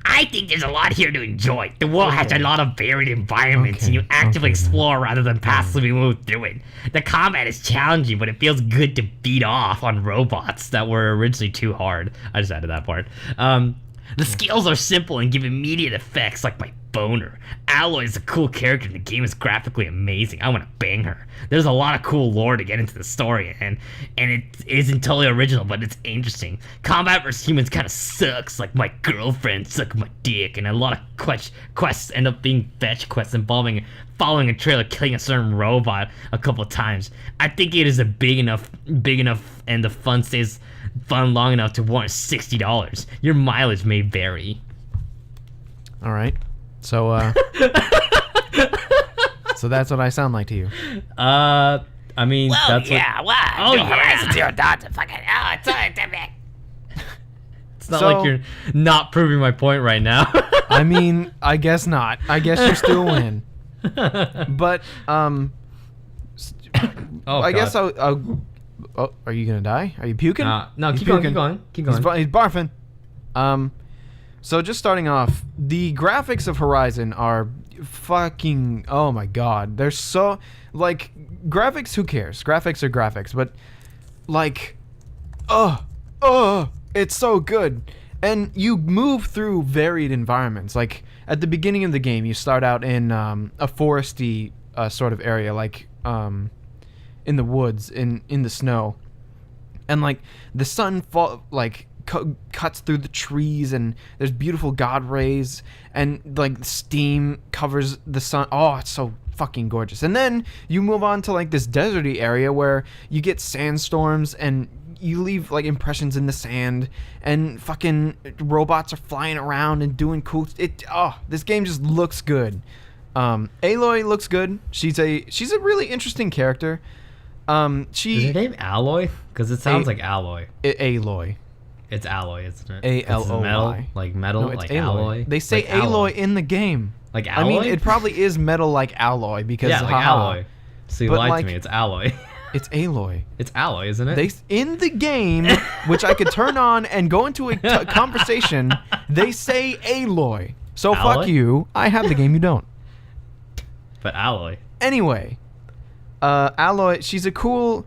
I think there's a lot here to enjoy. The world has a lot of varied environments, and you actively explore rather than passively move through it. The combat is challenging, but it feels good to beat off on robots that were originally too hard. I just added that part. The skills are simple and give immediate effects, like my boner. Aloy is a cool character, and the game is graphically amazing. I want to bang her. There's a lot of cool lore to get into the story, and it isn't totally original, but it's interesting. Combat versus humans kind of sucks, like my girlfriend sucked my dick, and a lot of quests end up being fetch quests involving following a trailer, killing a certain robot a couple times. I think it is a big enough, and the fun stays fun long enough to warrant $60. Your mileage may vary. All right. So, so that's what I sound like to you. I mean, that's Horizon Zero Dawn fucking it's not like you're not proving my point right now. I mean, I guess not. I guess you still win. But I guess I'll. Oh, are you gonna die? Are you puking? No, keep going. He's barfing. So just starting off, the graphics of Horizon are fucking, oh my god. They're so, like, graphics, who cares? Graphics are graphics, but, like, it's so good. And you move through varied environments. Like, at the beginning of the game, you start out in a foresty sort of area, like, in the woods, in the snow. And, like, the sun cuts through the trees, and there's beautiful god rays, and like steam covers the sun. Oh, it's so fucking gorgeous. And then you move on to like this deserty area where you get sandstorms, and you leave like impressions in the sand, and fucking robots are flying around and doing cool. This game just looks good. Aloy looks good. She's a really interesting character. Is her name Alloy? Because it sounds like Alloy. Aloy. It's Alloy, isn't it? A-L-O-Y. Metal, like metal, No, it's like Aloy. alloy. They say like Aloy in the game. Like alloy? I mean, it probably is metal like alloy because like alloy. So you lied to me. It's Alloy. It's Aloy. It's Alloy, isn't it? In the game, which I could turn on and go into a conversation, they say Aloy. So Alloy? Fuck you. I have the game. You don't. But Alloy. Anyway, Alloy. She's a cool.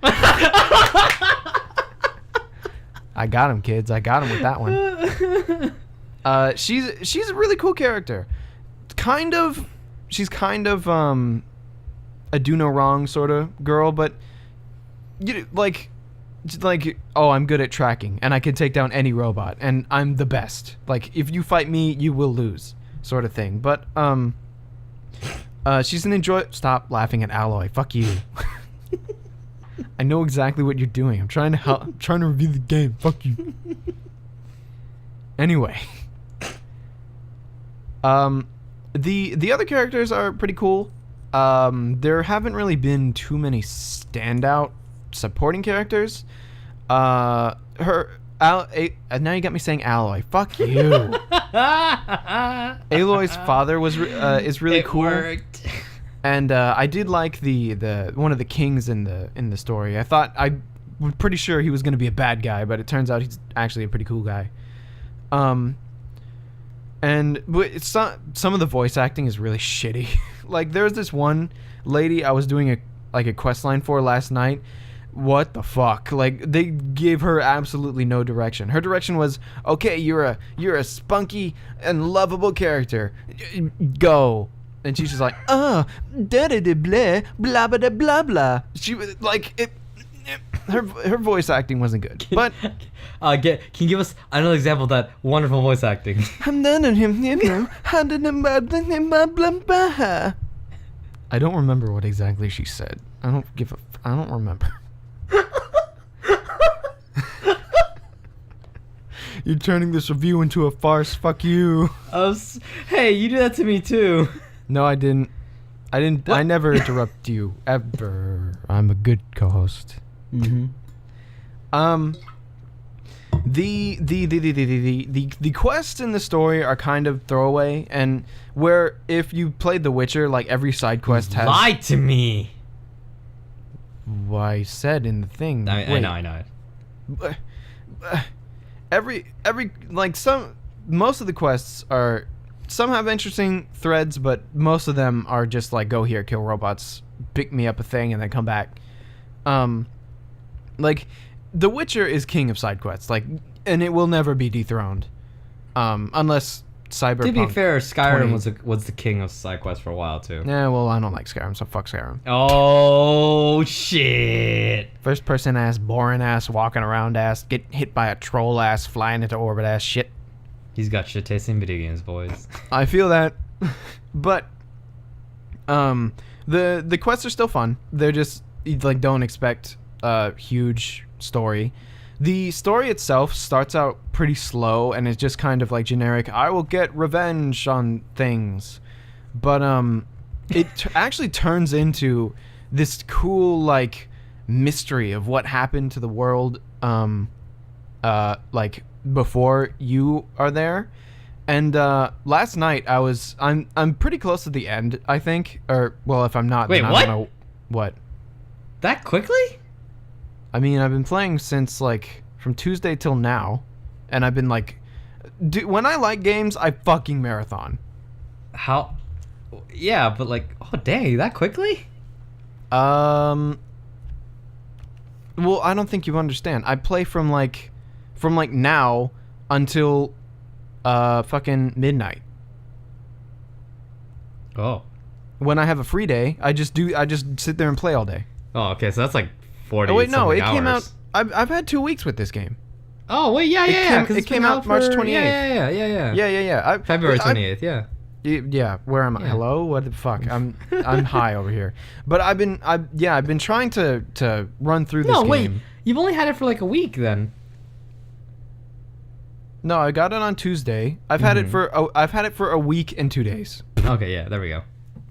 I got him, kids. I got him with that one. She's a really cool character. She's kind of a do no wrong sort of girl, but like, oh, I'm good at tracking, and I can take down any robot, and I'm the best. Like, if you fight me, you will lose, sort of thing. But she's an enjoy. Stop laughing at Alloy. Fuck you. I know exactly what you're doing. I'm trying to help. I'm trying to review the game. Fuck you. Anyway, the other characters are pretty cool. There haven't really been too many standout supporting characters. Now you got me saying Alloy. Fuck you. Aloy's father is really cool. Worked. And I did like the one of the kings in the story. I was pretty sure he was going to be a bad guy, but it turns out he's actually a pretty cool guy. But some of the voice acting is really shitty. Like, there's this one lady I was doing a quest line for last night. What the fuck? Like, they gave her absolutely no direction. Her direction was, okay, you're a spunky and lovable character. Go. And she's just like, da da da blah blah blah blah blah. She was like, her voice acting wasn't good. But can you give us another example of that wonderful voice acting? I don't remember what exactly she said. I don't remember. You're turning this review into a farce. Fuck you. Hey, you do that to me too. No, I didn't. What? I never interrupt you ever. I'm a good co-host. Mm-hmm. The quests in the story are kind of throwaway, and where if you played The Witcher, like every side quest has. Lie to me. Why I said in the thing. I know. Most of the quests are. Some have interesting threads, but most of them are just like, go here, kill robots, pick me up a thing, and then come back. Like, The Witcher is king of side quests, like, and it will never be dethroned, unless Cyberpunk. To be fair, Skyrim was the king of side quests for a while too. Yeah, well, I don't like Skyrim, so fuck Skyrim. Oh shit! First person ass, boring ass, walking around ass, get hit by a troll ass, flying into orbit ass shit. He's got shit tasting video games, boys. I feel that, but the quests are still fun. They're just like, don't expect a huge story. The story itself starts out pretty slow and is just kind of like generic. I will get revenge on things, but it actually turns into this cool like mystery of what happened to the world. Like. Before you are there, and last night I'm pretty close to the end, I think, or well, if I'm not, wait, then what? What? That quickly? I mean, I've been playing since like from Tuesday till now, and I've been like, when I like games, I fucking marathon. How? Yeah, but like, oh dang, that quickly? Well, I don't think you understand. I play from now until fucking midnight. Oh. When I have a free day, I just sit there and play all day. Oh, okay, so that's like 40 Oh wait, no, it hours. came out. I've had 2 weeks with this game. Oh wait, yeah. It came out March 28th. Yeah. February 28th. Yeah. Yeah, where am I? Yeah. Hello? What the fuck? I'm high over here. But I've been trying to run through this game. No, wait. You've only had it for like a week then. No, I got it on Tuesday. I've had it for a week and 2 days. Okay, yeah, there we go.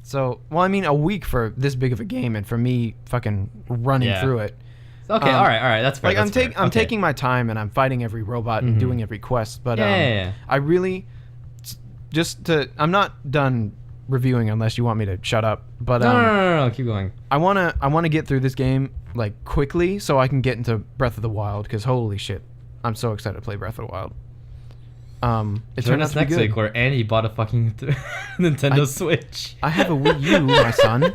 So, well, I mean, a week for this big of a game, and for me, fucking running through it. Okay, all right, that's fair. Like, I'm taking my time, and I'm fighting every robot and doing every quest. But I really, I'm not done reviewing unless you want me to shut up. But no, keep going. I wanna get through this game like quickly so I can get into Breath of the Wild, because holy shit, I'm so excited to play Breath of the Wild. It turned out to be good. Week where Andy bought a fucking Nintendo Switch. I have a Wii U, my son.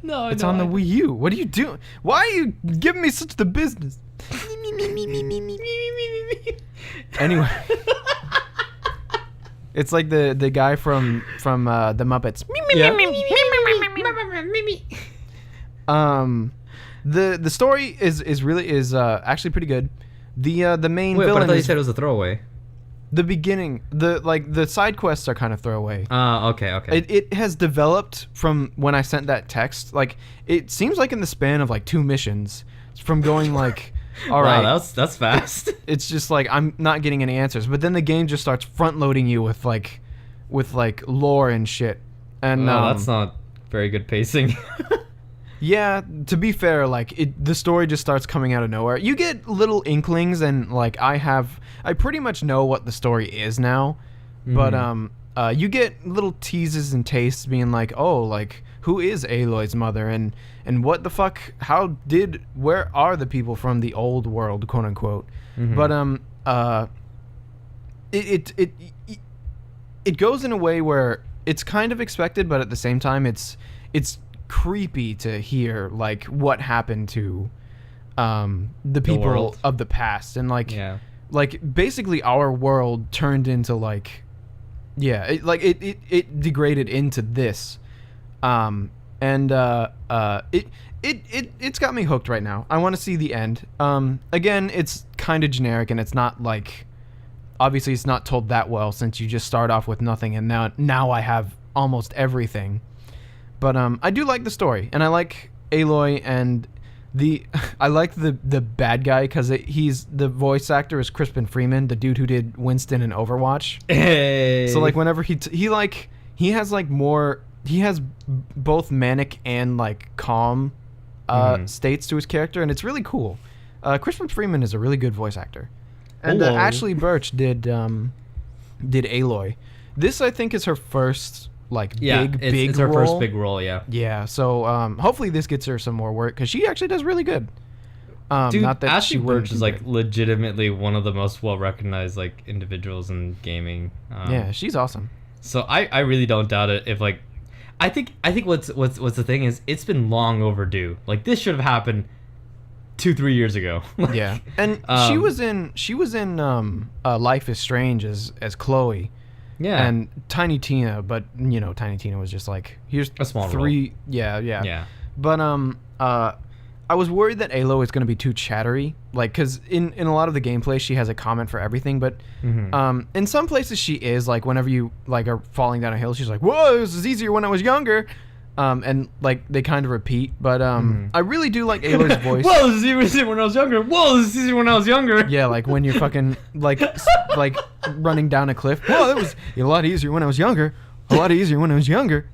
No, it's on the Wii U. What are you doing? Why are you giving me such the business? Anyway, it's like the guy from the Muppets. The story is really actually pretty good. The main Wait, villain. but I thought you said it was a throwaway. The beginning, the side quests are kind of throwaway. Okay. It has developed from when I sent that text. Like, it seems like in the span of like 2 missions, from going like, all right, wow, that's fast. It's just like I'm not getting any answers. But then the game just starts front loading you with like lore and shit. And that's not very good pacing. Yeah, to be fair, like the story just starts coming out of nowhere. You get little inklings, and like I pretty much know what the story is now, but you get little teases and tastes, being like, oh, like who is Aloy's mother, and what the fuck? Where are the people from the old world, quote unquote? But it goes in a way where it's kind of expected, but at the same time, it's creepy to hear like what happened to the people of the past, and like basically our world turned into like it degraded into this, and it's got me hooked right now. I want to see the end. Again, it's kind of generic, and it's not like, obviously it's not told that well, since you just start off with nothing, and now I have almost everything. But I do like the story, and I like Aloy, and I like the bad guy, because he's the voice actor is Crispin Freeman, the dude who did Winston in Overwatch. Hey. So like whenever he has both manic and like calm states to his character, and it's really cool. Crispin Freeman is a really good voice actor, and Ashley Birch did Aloy. This, I think, is her first big it's her role. first big role, yeah. So hopefully this gets her some more work, because she actually does really good. Dude, not that Ashley she Birch is like legitimately one of the most well recognized like individuals in gaming. Yeah, she's awesome. So I really don't doubt it. If like, I think what's the thing is, it's been long overdue. Like, this should have happened 2-3 years ago. Yeah, and she was in Life is Strange as Chloe. Yeah. And Tiny Tina, but Tiny Tina was just like, here's a small 3 role. Yeah. But I was worried that Aloy is going to be too chattery, like, cuz in a lot of the gameplay she has a comment for everything, but in some places she is, like whenever you like are falling down a hill, she's like, "Whoa, this is easier when I was younger." And like they kind of repeat, but I really do like Aloy's voice. Whoa, this is easier when I was younger. Whoa, this is easier when I was younger. Yeah, like when you're fucking like running down a cliff. Whoa, that was a lot easier when I was younger. A lot easier when I was younger.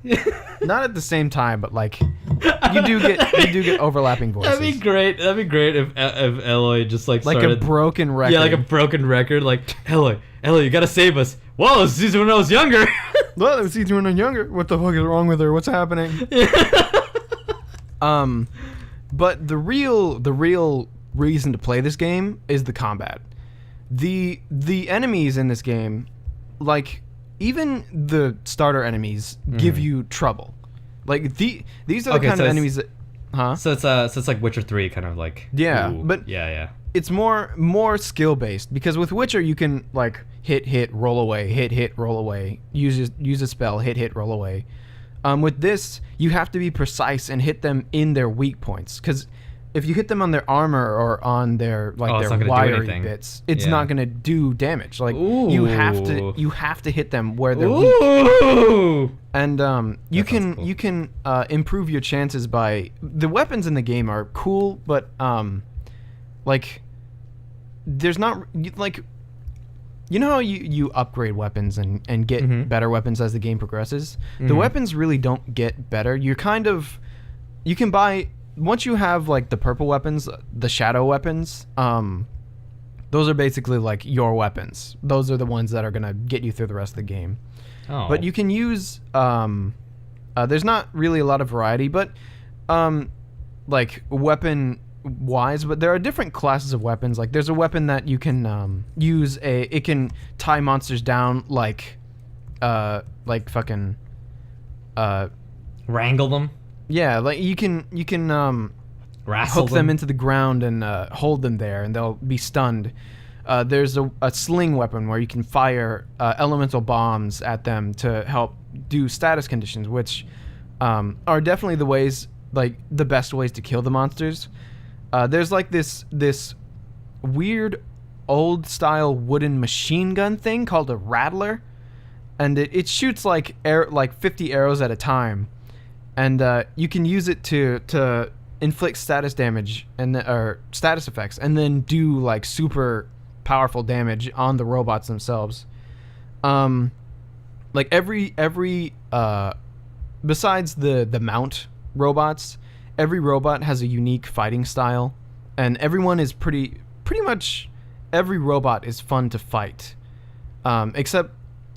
Not at the same time, but like you do get overlapping voices. That'd be great. That'd be great if Aloy just like started, a broken record. Yeah, like a broken record. Like, Aloy, you gotta save us. Whoa, this is easier when I was younger. Well, it was easier when I was younger. What the fuck is wrong with her? What's happening? But the real reason to play this game is the combat. The enemies in this game, like even the starter enemies, give you trouble. Like these are the kind of enemies that, So it's like Witcher 3 kind of like. Yeah, ooh, but yeah. It's more skill based, because with Witcher you can like hit, roll away, hit, roll away, use a spell, hit, roll away. With this, you have to be precise and hit them in their weak points, because if you hit them on their armor or on their their wiry bits, it's not gonna do damage. Like you have to hit them where they're weak. And you can improve your chances by, the weapons in the game are cool, but like there's not like, you know how you upgrade weapons and get better weapons as the game progresses? The weapons really don't get better. You can buy, once you have like the purple weapons, the shadow weapons, those are basically like your weapons. Those are the ones that are going to get you through the rest of the game. Oh. But you can use, there's not really a lot of variety, but like weapon wise, but there are different classes of weapons. Like there's a weapon that you can use, it can tie monsters down like fucking wrangle them. Yeah, like you can hook them into the ground and hold them there, and they'll be stunned. There's a sling weapon where you can fire elemental bombs at them to help do status conditions, which are definitely the ways like the best ways to kill the monsters. There's like this weird old style wooden machine gun thing called a rattler, and it shoots like 50 arrows at a time, and you can use it to inflict status damage or status effects, and then do like super powerful damage on the robots themselves. Like every besides the mount robots, every robot has a unique fighting style, and everyone is pretty much every robot is fun to fight, except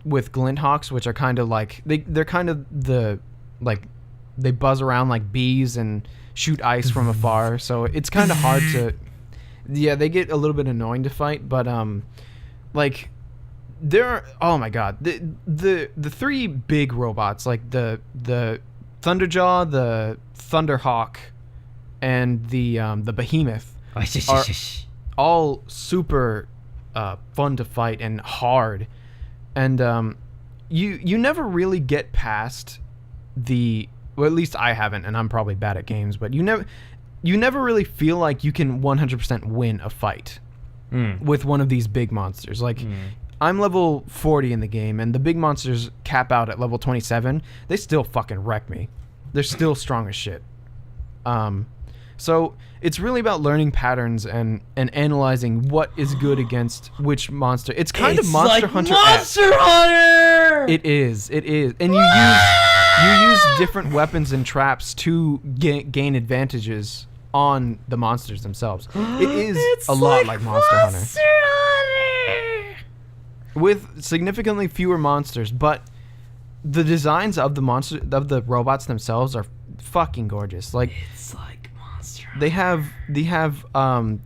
with Glinthawks, which are kind of like they're kind of they buzz around like bees and shoot ice from afar, so it's kind of hard to. Yeah, they get a little bit annoying to fight, but like there are, oh my god, the three big robots, like the Thunderjaw, the Thunderhawk, and the Behemoth are all super fun to fight and hard, and you never really get past well, at least I haven't, and I'm probably bad at games, but you never really feel like you can 100% win a fight with one of these big monsters. Like, I'm level 40 in the game, and the big monsters cap out at level 27. They still fucking wreck me. They're still strong as shit. So it's really about learning patterns and analyzing what is good against which monster. It's kind of Monster like Hunter. Monster Hunter. It is, and you use different weapons and traps to gain advantages on the monsters themselves. It is a lot like Monster Hunter. With significantly fewer monsters, but the designs of the robots themselves are fucking gorgeous. Like, it's like Monster Hunter. They have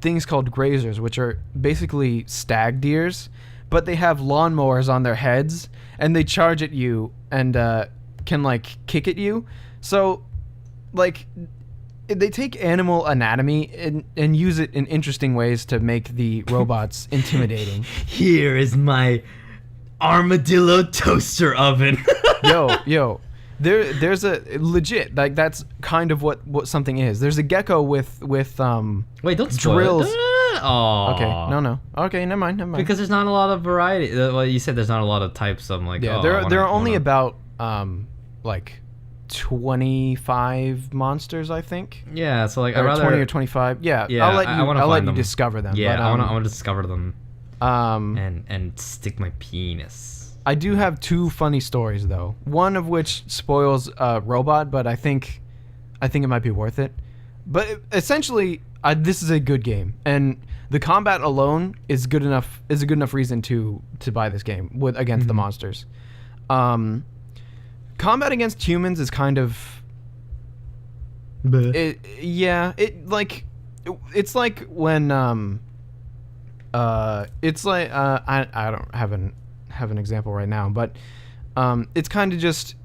things called grazers, which are basically stag deers, but they have lawnmowers on their heads, and they charge at you and can like kick at you. So like they take animal anatomy and use it in interesting ways to make the robots intimidating. Here is my armadillo toaster oven. yo, there's a legit, like, that's kind of what something is. There's a gecko with Wait, don't spoil drills. it. Oh. Okay, no. Okay, never mind. Because there's not a lot of variety. Well, you said there's not a lot of types. So I'm like, yeah, there are only about like 25 monsters, I think. Yeah, so like or I'd rather 20 or 25. Yeah, Yeah, I'll let you discover them. Yeah, but, I want to discover them. And stick my penis. I do have two funny stories though. One of which spoils Robot, but I think it might be worth it. But essentially, this is a good game, and the combat alone is good enough. Is a good enough reason to buy this game against the monsters. Combat against humans is kind of. It's like when it's like I don't have an example right now, but it's kind of just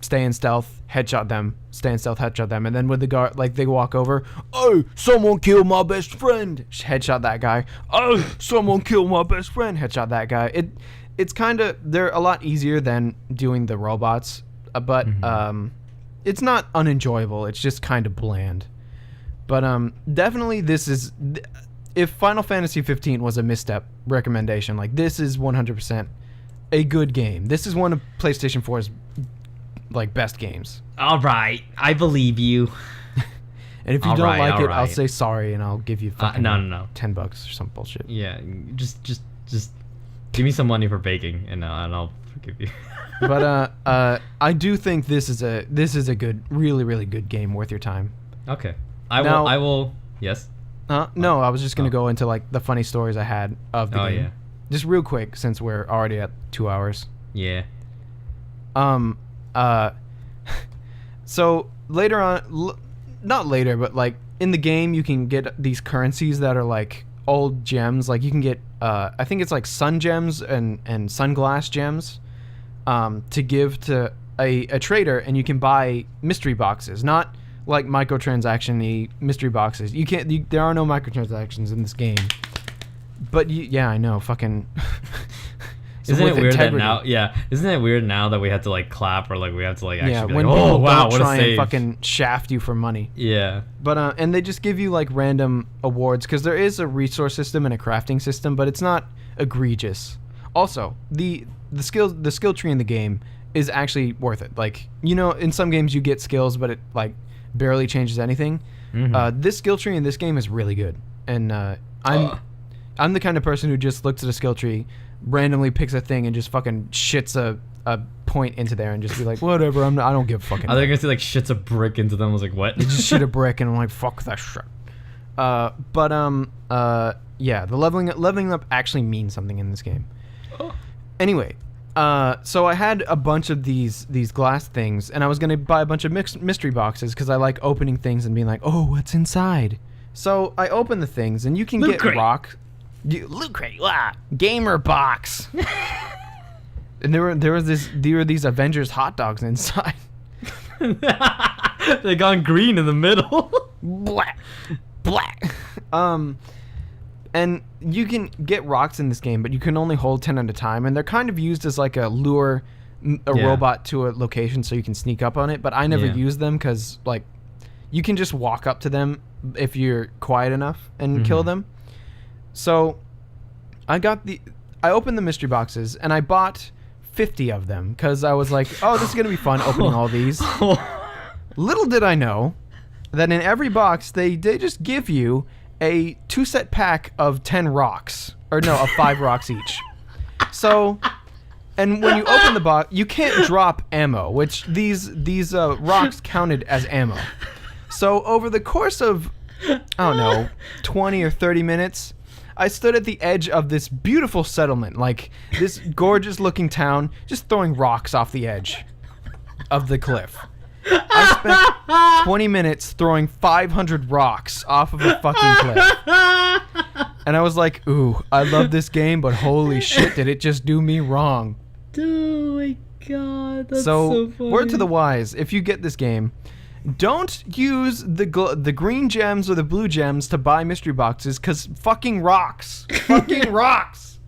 stay in stealth, headshot them, and then when the guard, like, they walk over, oh, someone killed my best friend, headshot that guy. Oh, someone killed my best friend, headshot that guy. It's kind of, they're a lot easier than doing the robots, but it's not unenjoyable. It's just kind of bland. But definitely this is, if Final Fantasy 15 was a misstep recommendation, like, this is 100% a good game. This is one of PlayStation 4's like best games. All right, I believe you. And if you don't like it, I'll say sorry and I'll give you fucking no. $10 or some bullshit. Yeah, just give me some money for baking, and I'll forgive you. But I do think this is a good, really, really good game, worth your time. Okay, I will. Yes. No, I was just gonna go into like the funny stories I had of the game. Yeah. Just real quick, since we're already at 2 hours. Yeah. So later on, not later, but like in the game, you can get these currencies that are like old gems. Like, you can get, I think it's like sun gems and sunglass gems, to give to a trader, and you can buy mystery boxes, not like microtransaction-y mystery boxes. There are no microtransactions in this game. But yeah, I know, fucking Isn't it with weird integrity. that now? Yeah, isn't it weird now that we have to like clap or like we have to like actually be when like, people oh wow, don't what a try and save. fucking shaft you for money. Yeah. But and they just give you like random awards because there is a resource system and a crafting system, but it's not egregious. Also, the skill tree in the game is actually worth it. Like, you know, in some games you get skills, but it like barely changes anything. This skill tree in this game is really good, and I'm the kind of person who just looks at a skill tree, randomly picks a thing, and just fucking shits a point into there and just be like, whatever. I don't give a fucking. Are they gonna say like shits a brick into them? I was like, what? They just shit a brick, and I'm like, fuck that shit. Yeah, the leveling up actually means something in this game. Anyway, so I had a bunch of these glass things, and I was gonna buy a bunch of mystery boxes because I like opening things and being like, oh, what's inside? So I opened the things, and you can Loot get crate. Loot crate, gamer box. And there were these Avengers hot dogs inside. They gone green in the middle. Black. And you can get rocks in this game, but you can only hold 10 at a time, and they're kind of used as like a lure robot to a location so you can sneak up on it, but I never use them because like you can just walk up to them if you're quiet enough and kill them. So I opened the mystery boxes and I bought 50 of them because I was like, oh, this is going to be fun opening all these. Little did I know that in every box they just give you a 2-set pack of 10 rocks. Or no, of 5 rocks each. So, and when you open the box, you can't drop ammo, which these rocks counted as ammo. So over the course of, I don't know, 20 or 30 minutes, I stood at the edge of this beautiful settlement, like this gorgeous looking town, just throwing rocks off the edge of the cliff. I spent 20 minutes throwing 500 rocks off of a fucking cliff. And I was like, ooh, I love this game, but holy shit, did it just do me wrong. Oh my god, that's so funny. Word to the wise, if you get this game, don't use the green gems or the blue gems to buy mystery boxes, because fucking rocks. Fucking rocks.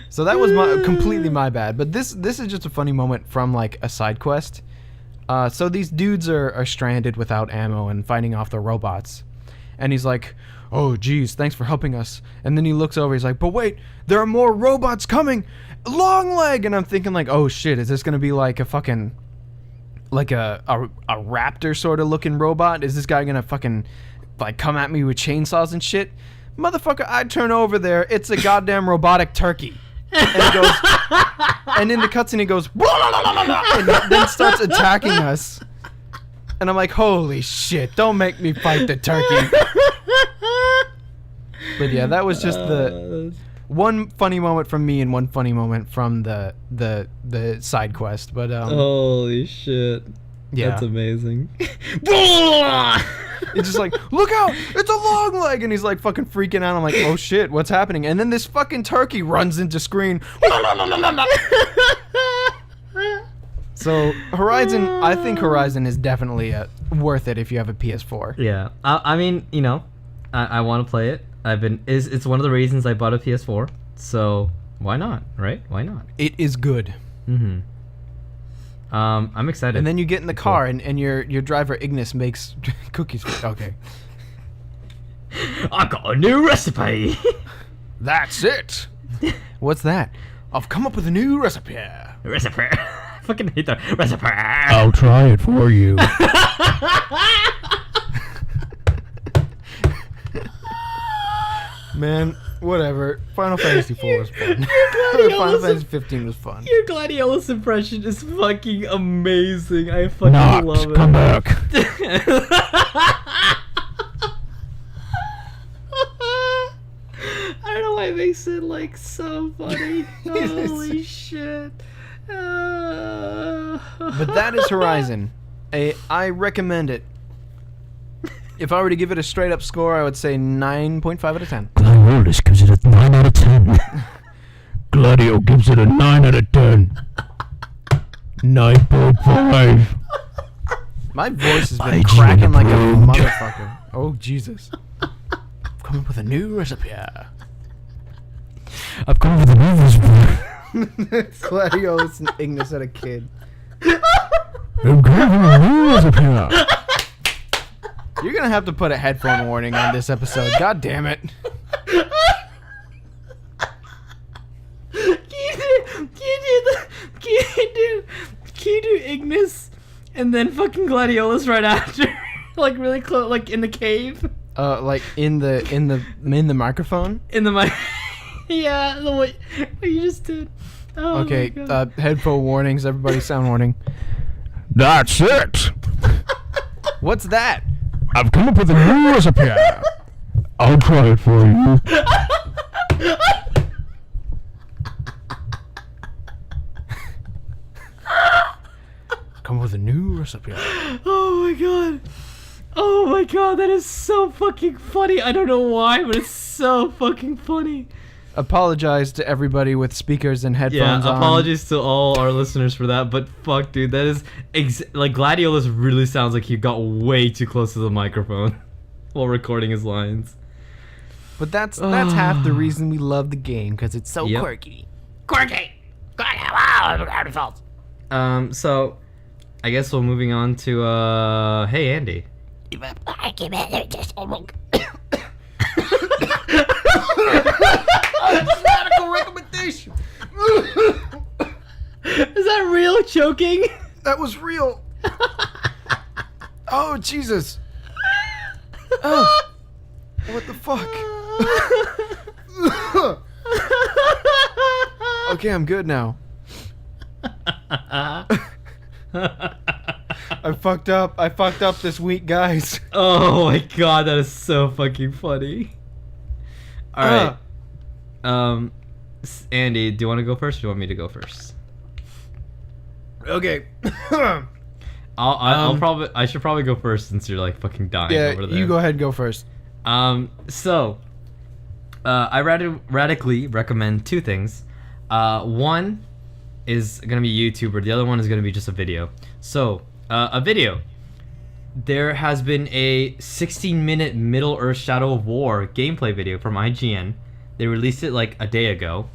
So that was completely my bad. But this is just a funny moment from like a side quest. So these dudes are stranded without ammo and fighting off the robots. And he's like, oh, geez, thanks for helping us. And then he looks over, he's like, but wait, there are more robots coming. Long leg. And I'm thinking like, oh shit, is this going to be like a fucking, like a raptor sort of looking robot? Is this guy going to fucking like come at me with chainsaws and shit? Motherfucker, I turn over there, it's a goddamn robotic turkey. And he goes, and in the cutscene he goes, and then starts attacking us. And I'm like, holy shit, don't make me fight the turkey. But yeah, that was just the one funny moment from me and one funny moment from the side quest. But holy shit. Yeah. That's amazing. It's just like, look out, it's a long leg, and he's like fucking freaking out. I'm like, oh shit, what's happening? And then this fucking turkey runs into screen. So Horizon, I think Horizon is definitely worth it if you have a PS4. Yeah, I mean, you know, I want to play it. It's one of the reasons I bought a PS4. So why not, right? Why not? It is good. Mm-hmm. I'm excited. And then you get in the car, and your driver Ignis makes cookies. Okay. I got a new recipe. That's it. What's that? I've come up with a new recipe. Recipe. I fucking hate that recipe. I'll try it for you. Man, whatever. Final Fantasy 4 was fun. Final Fantasy 15 was fun. Your Gladiolus impression is fucking amazing. I fucking love it. Come back. I don't know why it makes it like so funny. Holy shit. But that is Horizon. I recommend it. If I were to give it a straight up score, I would say 9.5 out of 10. Gladiolus gives it a 9 out of 10. Gladio gives it a 9 out of 10. 9.5. My voice has been cracking like a motherfucker. Oh, Jesus. come up with a new recipe. I've come up with a new recipe. GLADIO and Ignis had a kid. I'm coming up with a new recipe. You're gonna have to put a headphone warning on this episode. God damn it. Can you do Ignis and then fucking Gladiolus right after? Like really close, like in the cave? Like in the microphone? In the mic. Yeah, the what you just did. Oh Okay, my God. headphone warnings, everybody sound warning. That's it. What's that? I've come up with a new recipe. I'll try it for you. Come with a new recipe. Oh my God. Oh my God, that is so fucking funny. I don't know why, but it's so fucking funny. Apologize to everybody with speakers and headphones on. Apologies to all our listeners for that, but fuck, dude, that is like Gladiolus really sounds like he got way too close to the microphone while recording his lines. But that's half the reason we love the game, because it's so quirky. Quirky. Wow, artifacts. So I guess we're moving on to hey Andy. I came in there just Medical recommendation. Is that real choking? That was real. Oh Jesus. Oh. What the fuck? Okay, I'm good now. I fucked up this week, guys. Oh my God, that is so fucking funny. All right. Andy, do you want to go first or do you want me to go first? Okay. I should probably go first since you're like fucking dying over there. You go ahead and go first. So I radically recommend two things. One is gonna be YouTuber. The other one is gonna be just a video. So a video. There has been a 16-minute Middle-earth Shadow of War gameplay video from IGN. They released it like a day ago.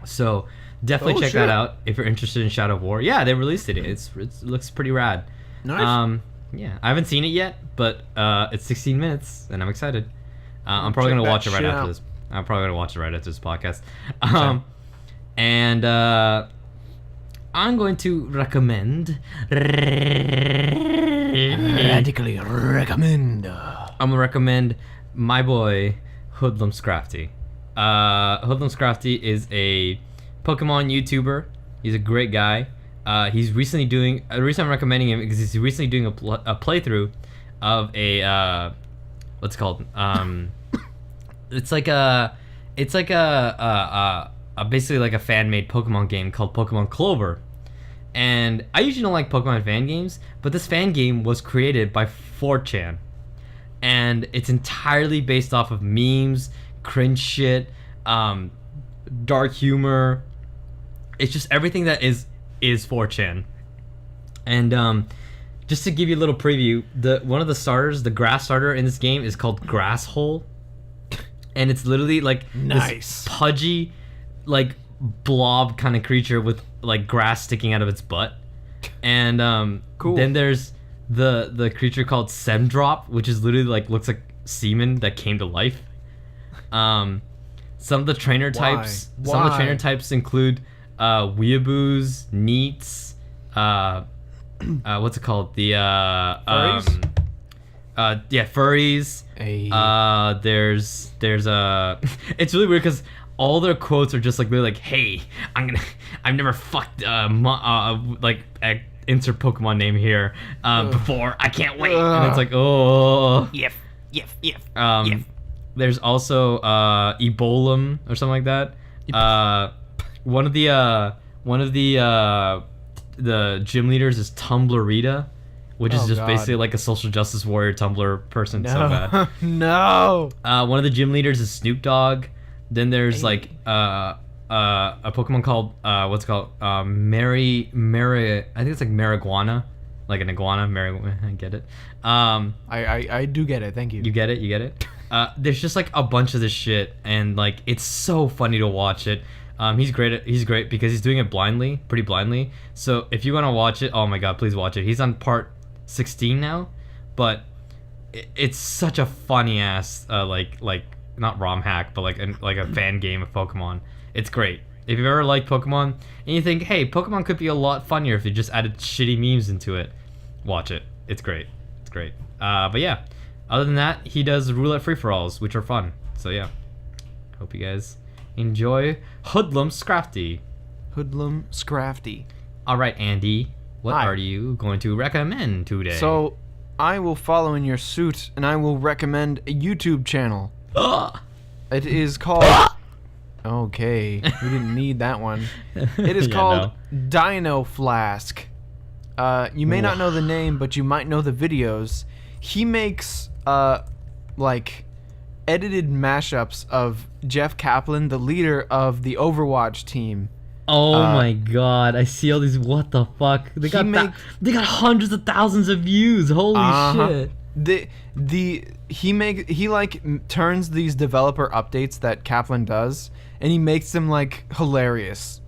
So definitely check that out if you're interested in Shadow of War. Yeah, they released it. It looks pretty rad. Nice. Yeah, I haven't seen it yet, but it's 16 minutes and I'm excited. I'm probably gonna watch it right after this. I'm probably gonna watch it right after this podcast. And I'm going to recommend. Radically recommend. I'm gonna recommend my boy Hoodlum Scrafty. Hoodlum Scrafty is a Pokemon YouTuber. He's a great guy. He's recently doing. The reason I'm recommending him is he's recently doing a playthrough of a what's it called? It's like a basically like a fan-made Pokemon game called Pokemon Clover. And I usually don't like Pokemon fan games, but this fan game was created by 4chan. And it's entirely based off of memes, cringe shit, dark humor. It's just everything that is 4chan. And just to give you a little preview, one of the starters, the grass starter in this game is called Grass Hole. And it's literally like this pudgy, like blob kind of creature with like grass sticking out of its butt. And cool. Then there's the creature called Semdrop, which is literally like looks like semen that came to life. Some of the trainer types include weeaboos, neats, what's it called? The furries? Furries. There's it's really weird because all their quotes are just like really like, hey, I've never fucked like insert Pokemon name here before. I can't wait. And it's like, oh. Yep. There's also Ebolum or something like that. One of the gym leaders is Tumblerita, which is just basically like a social justice warrior Tumblr person. So bad. No. One of the gym leaders is Snoop Dogg. Then there's like a Pokemon called what's it called? I think it's like Marijuana, like an iguana. I get it. I do get it. Thank you. You get it. there's just like a bunch of this shit, and like it's so funny to watch it. He's great because he's doing it pretty blindly. So if you want to watch it, oh my god, please watch it. He's on part 16 now, but it's such a funny ass like not ROM hack, but like a fan game of Pokemon. It's great. If you've ever liked Pokemon and you think, hey, Pokemon could be a lot funnier if you just added shitty memes into it, watch it. It's great. It's great. But yeah, other than that, he does roulette free-for-alls, which are fun. So yeah, hope you guys enjoy Hoodlum Scrafty. Hoodlum Scrafty. All right, Andy, what Hi. are you going to recommend today? So, I will follow in your suit, and I will recommend a YouTube channel. It is called... Okay, we didn't need that one. It is Yeah, called Dino Flask. You may not know the name, but you might know the videos. He makes, like, edited mashups of Jeff Kaplan, the leader of the Overwatch team. Oh my god, I see all these. What the fuck? They got hundreds of thousands of views. Holy shit. He turns these developer updates that Kaplan does, and he makes them like hilarious.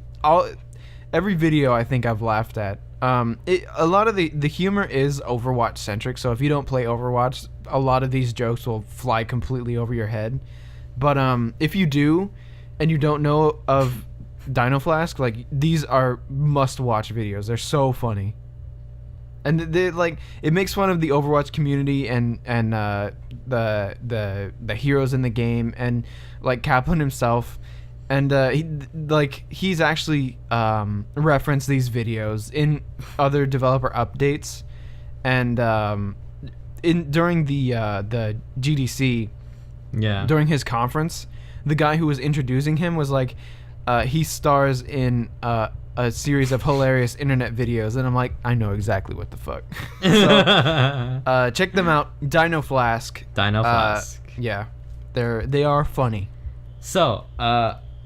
Every video I think I've laughed at. A lot of the humor is Overwatch centric, so if you don't play Overwatch, a lot of these jokes will fly completely over your head. But if you do, and you don't know of Dino Flask, like, these are must-watch videos. They're so funny. And they like, it makes fun of the Overwatch community and the heroes in the game, and like Kaplan himself, and he's actually referenced these videos in other developer updates, and during the GDC, during his conference, the guy who was introducing him was like, he stars in a series of hilarious internet videos, and I'm like, I know exactly what the fuck. So, check them out. Dino Flask. Dino Flask. Yeah, they are funny. So,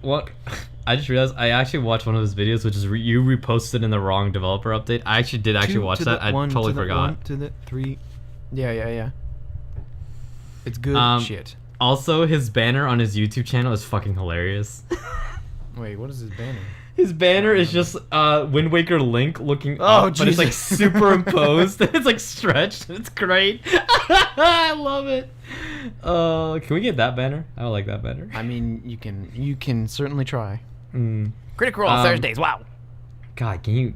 what? I just realized I actually watched one of his videos, which is you reposted in the wrong developer update. I actually did watch that. I totally forgot. 1 to the 3. Yeah. It's good shit. Also, his banner on his YouTube channel is fucking hilarious. Wait, what is his banner? His banner is just Wind Waker Link looking Oh, up, but it's like Jesus. superimposed. It's like stretched. It's great. I love it. Can we get that banner? I don't like that banner. I mean, you can certainly try. Critical Role Thursdays. Wow. God, can you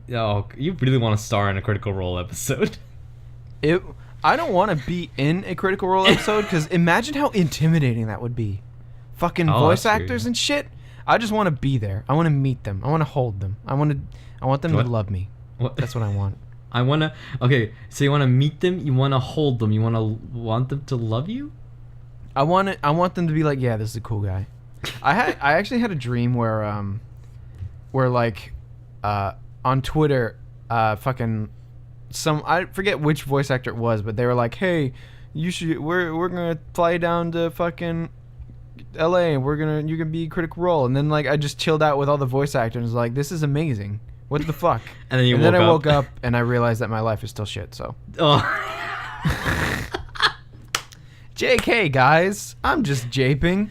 really want to star in a Critical Role episode? I don't want to be in a Critical Role episode, because imagine how intimidating that would be. Fucking voice that's actors true. and shit. I just want to be there. I want to meet them. I want to hold them. I want them What? to love me. What? That's what I want. Okay, so you want to meet them, you want to hold them, you want them to love you? I want them to be like, yeah, this is a cool guy. I actually had a dream where like on Twitter, fucking I forget which voice actor it was, but they were like, hey, we're gonna fly down to fucking LA, and you can be Critical Role. And then like I just chilled out with all the voice actors, like, this is amazing. What the fuck? And then I woke up and I realized that my life is still shit. So JK, guys, I'm just japing.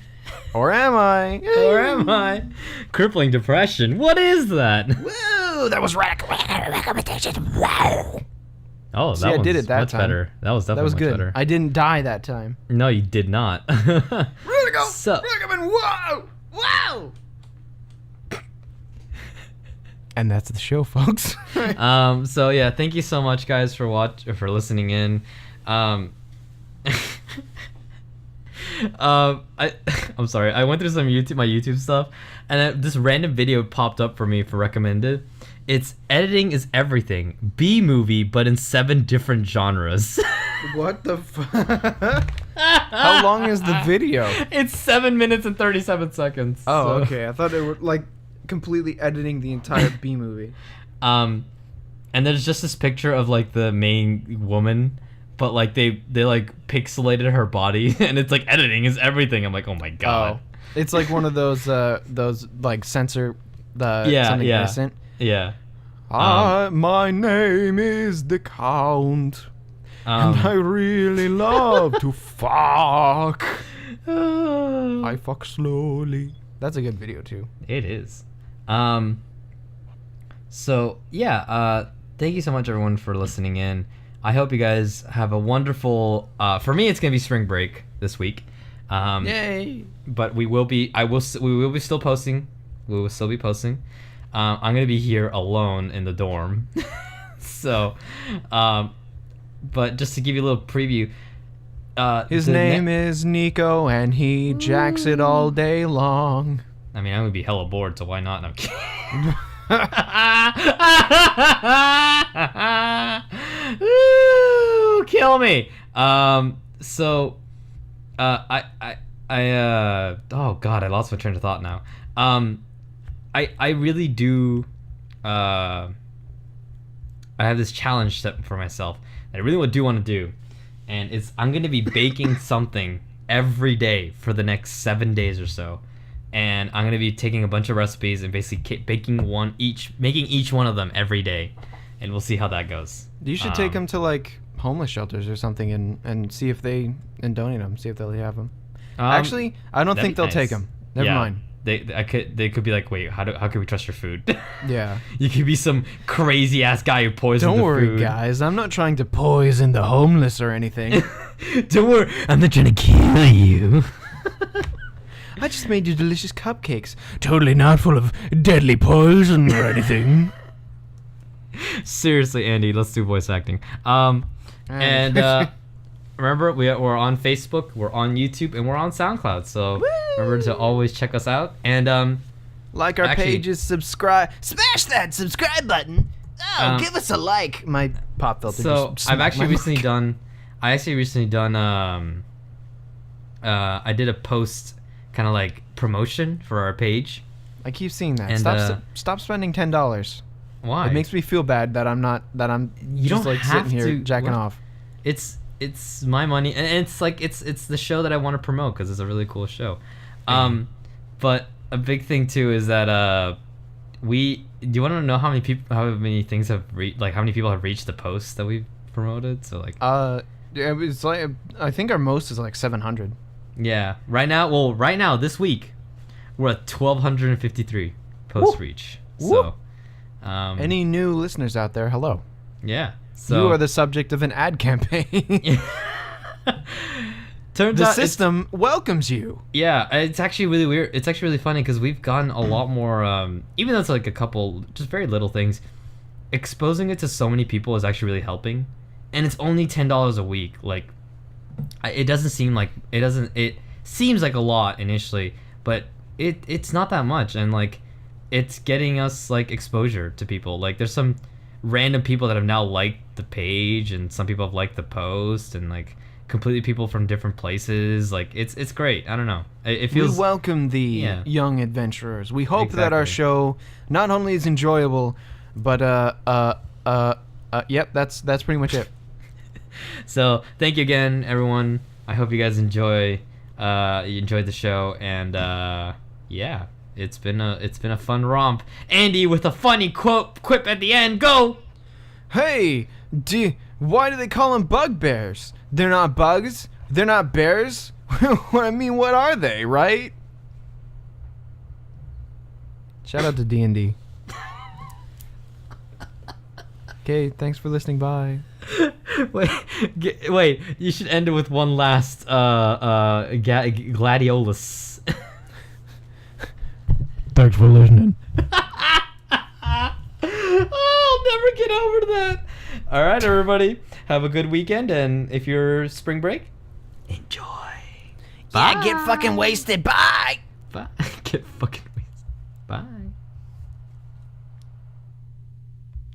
Or am I? Or am I? Crippling depression. What is that? Woo, that was recommendation. Wow. Oh, See, I did it that much time. better. That was definitely That was much good. better. I didn't die that time. No, you did not. Really go. So- Recommend. Wow. And that's the show, folks. So yeah, thank you so much, guys, for listening in. I'm sorry. I went through my YouTube stuff, and this random video popped up for me for recommended. It's editing is everything. B movie, but in 7 different genres. What the fuck? How long is the video? It's 7 minutes and 37 seconds. Oh, so- okay. I thought they were like completely editing the entire B movie. And there's just this picture of like the main woman, but like they like pixelated her body, and it's like editing is everything. I'm like, oh my god. Oh, it's like one of those like censor something innocent. Yeah. My name is the Count. And I really love to fuck. I fuck slowly. That's a good video too. It is. So yeah, thank you so much everyone for listening in. I hope you guys have a wonderful. For me, it's gonna be spring break this week. Yay! But we will be. We will be still posting. We will still be posting. I'm gonna be here alone in the dorm. So, but just to give you a little preview. His name is Nico, and he jacks it all day long. I mean, I'm gonna be hella bored, so why not? No, I'm kidding. Ooh, kill me. So, oh god, I lost my train of thought now. I really do. I have this challenge set for myself that I really do want to do, and it's I'm gonna be baking something every day for the next 7 days or so, and I'm gonna be taking a bunch of recipes and basically making each one of them every day, and we'll see how that goes. You should take them to like homeless shelters or something and see if they donate them, see if they'll have them. Actually, I don't think they'll take them. Never mind. They could be like, wait, how can we trust your food? Yeah. You could be some crazy ass guy who poisons the food. Don't worry, guys. I'm not trying to poison the homeless or anything. Don't worry. I'm not trying to kill you. I just made you delicious cupcakes. Totally not full of deadly poison or anything. Seriously, Andy, let's do voice acting. Remember, we're on Facebook, we're on YouTube, and we're on SoundCloud. So remember to always check us out. And like our pages, subscribe, smash that subscribe button. Oh, give us a like. My pop filter. So just I've actually my recently mic. done. I did a post kind of like promotion for our page. I keep seeing that. And, Stop spending $10. Why? It makes me feel bad that I'm You just don't like have sitting here to- jacking what? off. It's my money, and it's like it's the show that I want to promote because it's a really cool show. But a big thing too is that do you want to know how many people have reached the post that we promoted? So like It's like I think our most is like 700. yeah, right now this week we're at 1,253 post reach. So Any new listeners out there? Hello. yeah. So You are the subject of an ad campaign. turns The out system welcomes you. Yeah, it's actually really weird. It's actually really funny because we've gotten a lot more, even though it's like a couple, just very little things, exposing it to so many people is actually really helping. And it's only $10 a week. Like, it seems like a lot initially, but it's not that much. And like, it's getting us like exposure to people. Like, there's some random people that have now liked the page, and some people have liked the post, and like completely people from different places. Like it's great. I don't know. It feels. We welcome the young adventurers. We hope that our show not only is enjoyable, but yep, that's pretty much it. So thank you again, everyone. I hope you guys enjoyed the show, and yeah, it's been a fun romp. Andy with a funny quip at the end. Go. Hey, why do they call them bugbears? They're not bugs. They're not bears. I mean, what are they, right? Shout out to D&D. Okay, thanks for listening. Bye. Wait. You should end it with one last gladiolus. Thanks for listening. I'll never get over that. All right, everybody, have a good weekend, and if you're spring break, enjoy. Yeah, get fucking wasted. Bye. Bye. Get fucking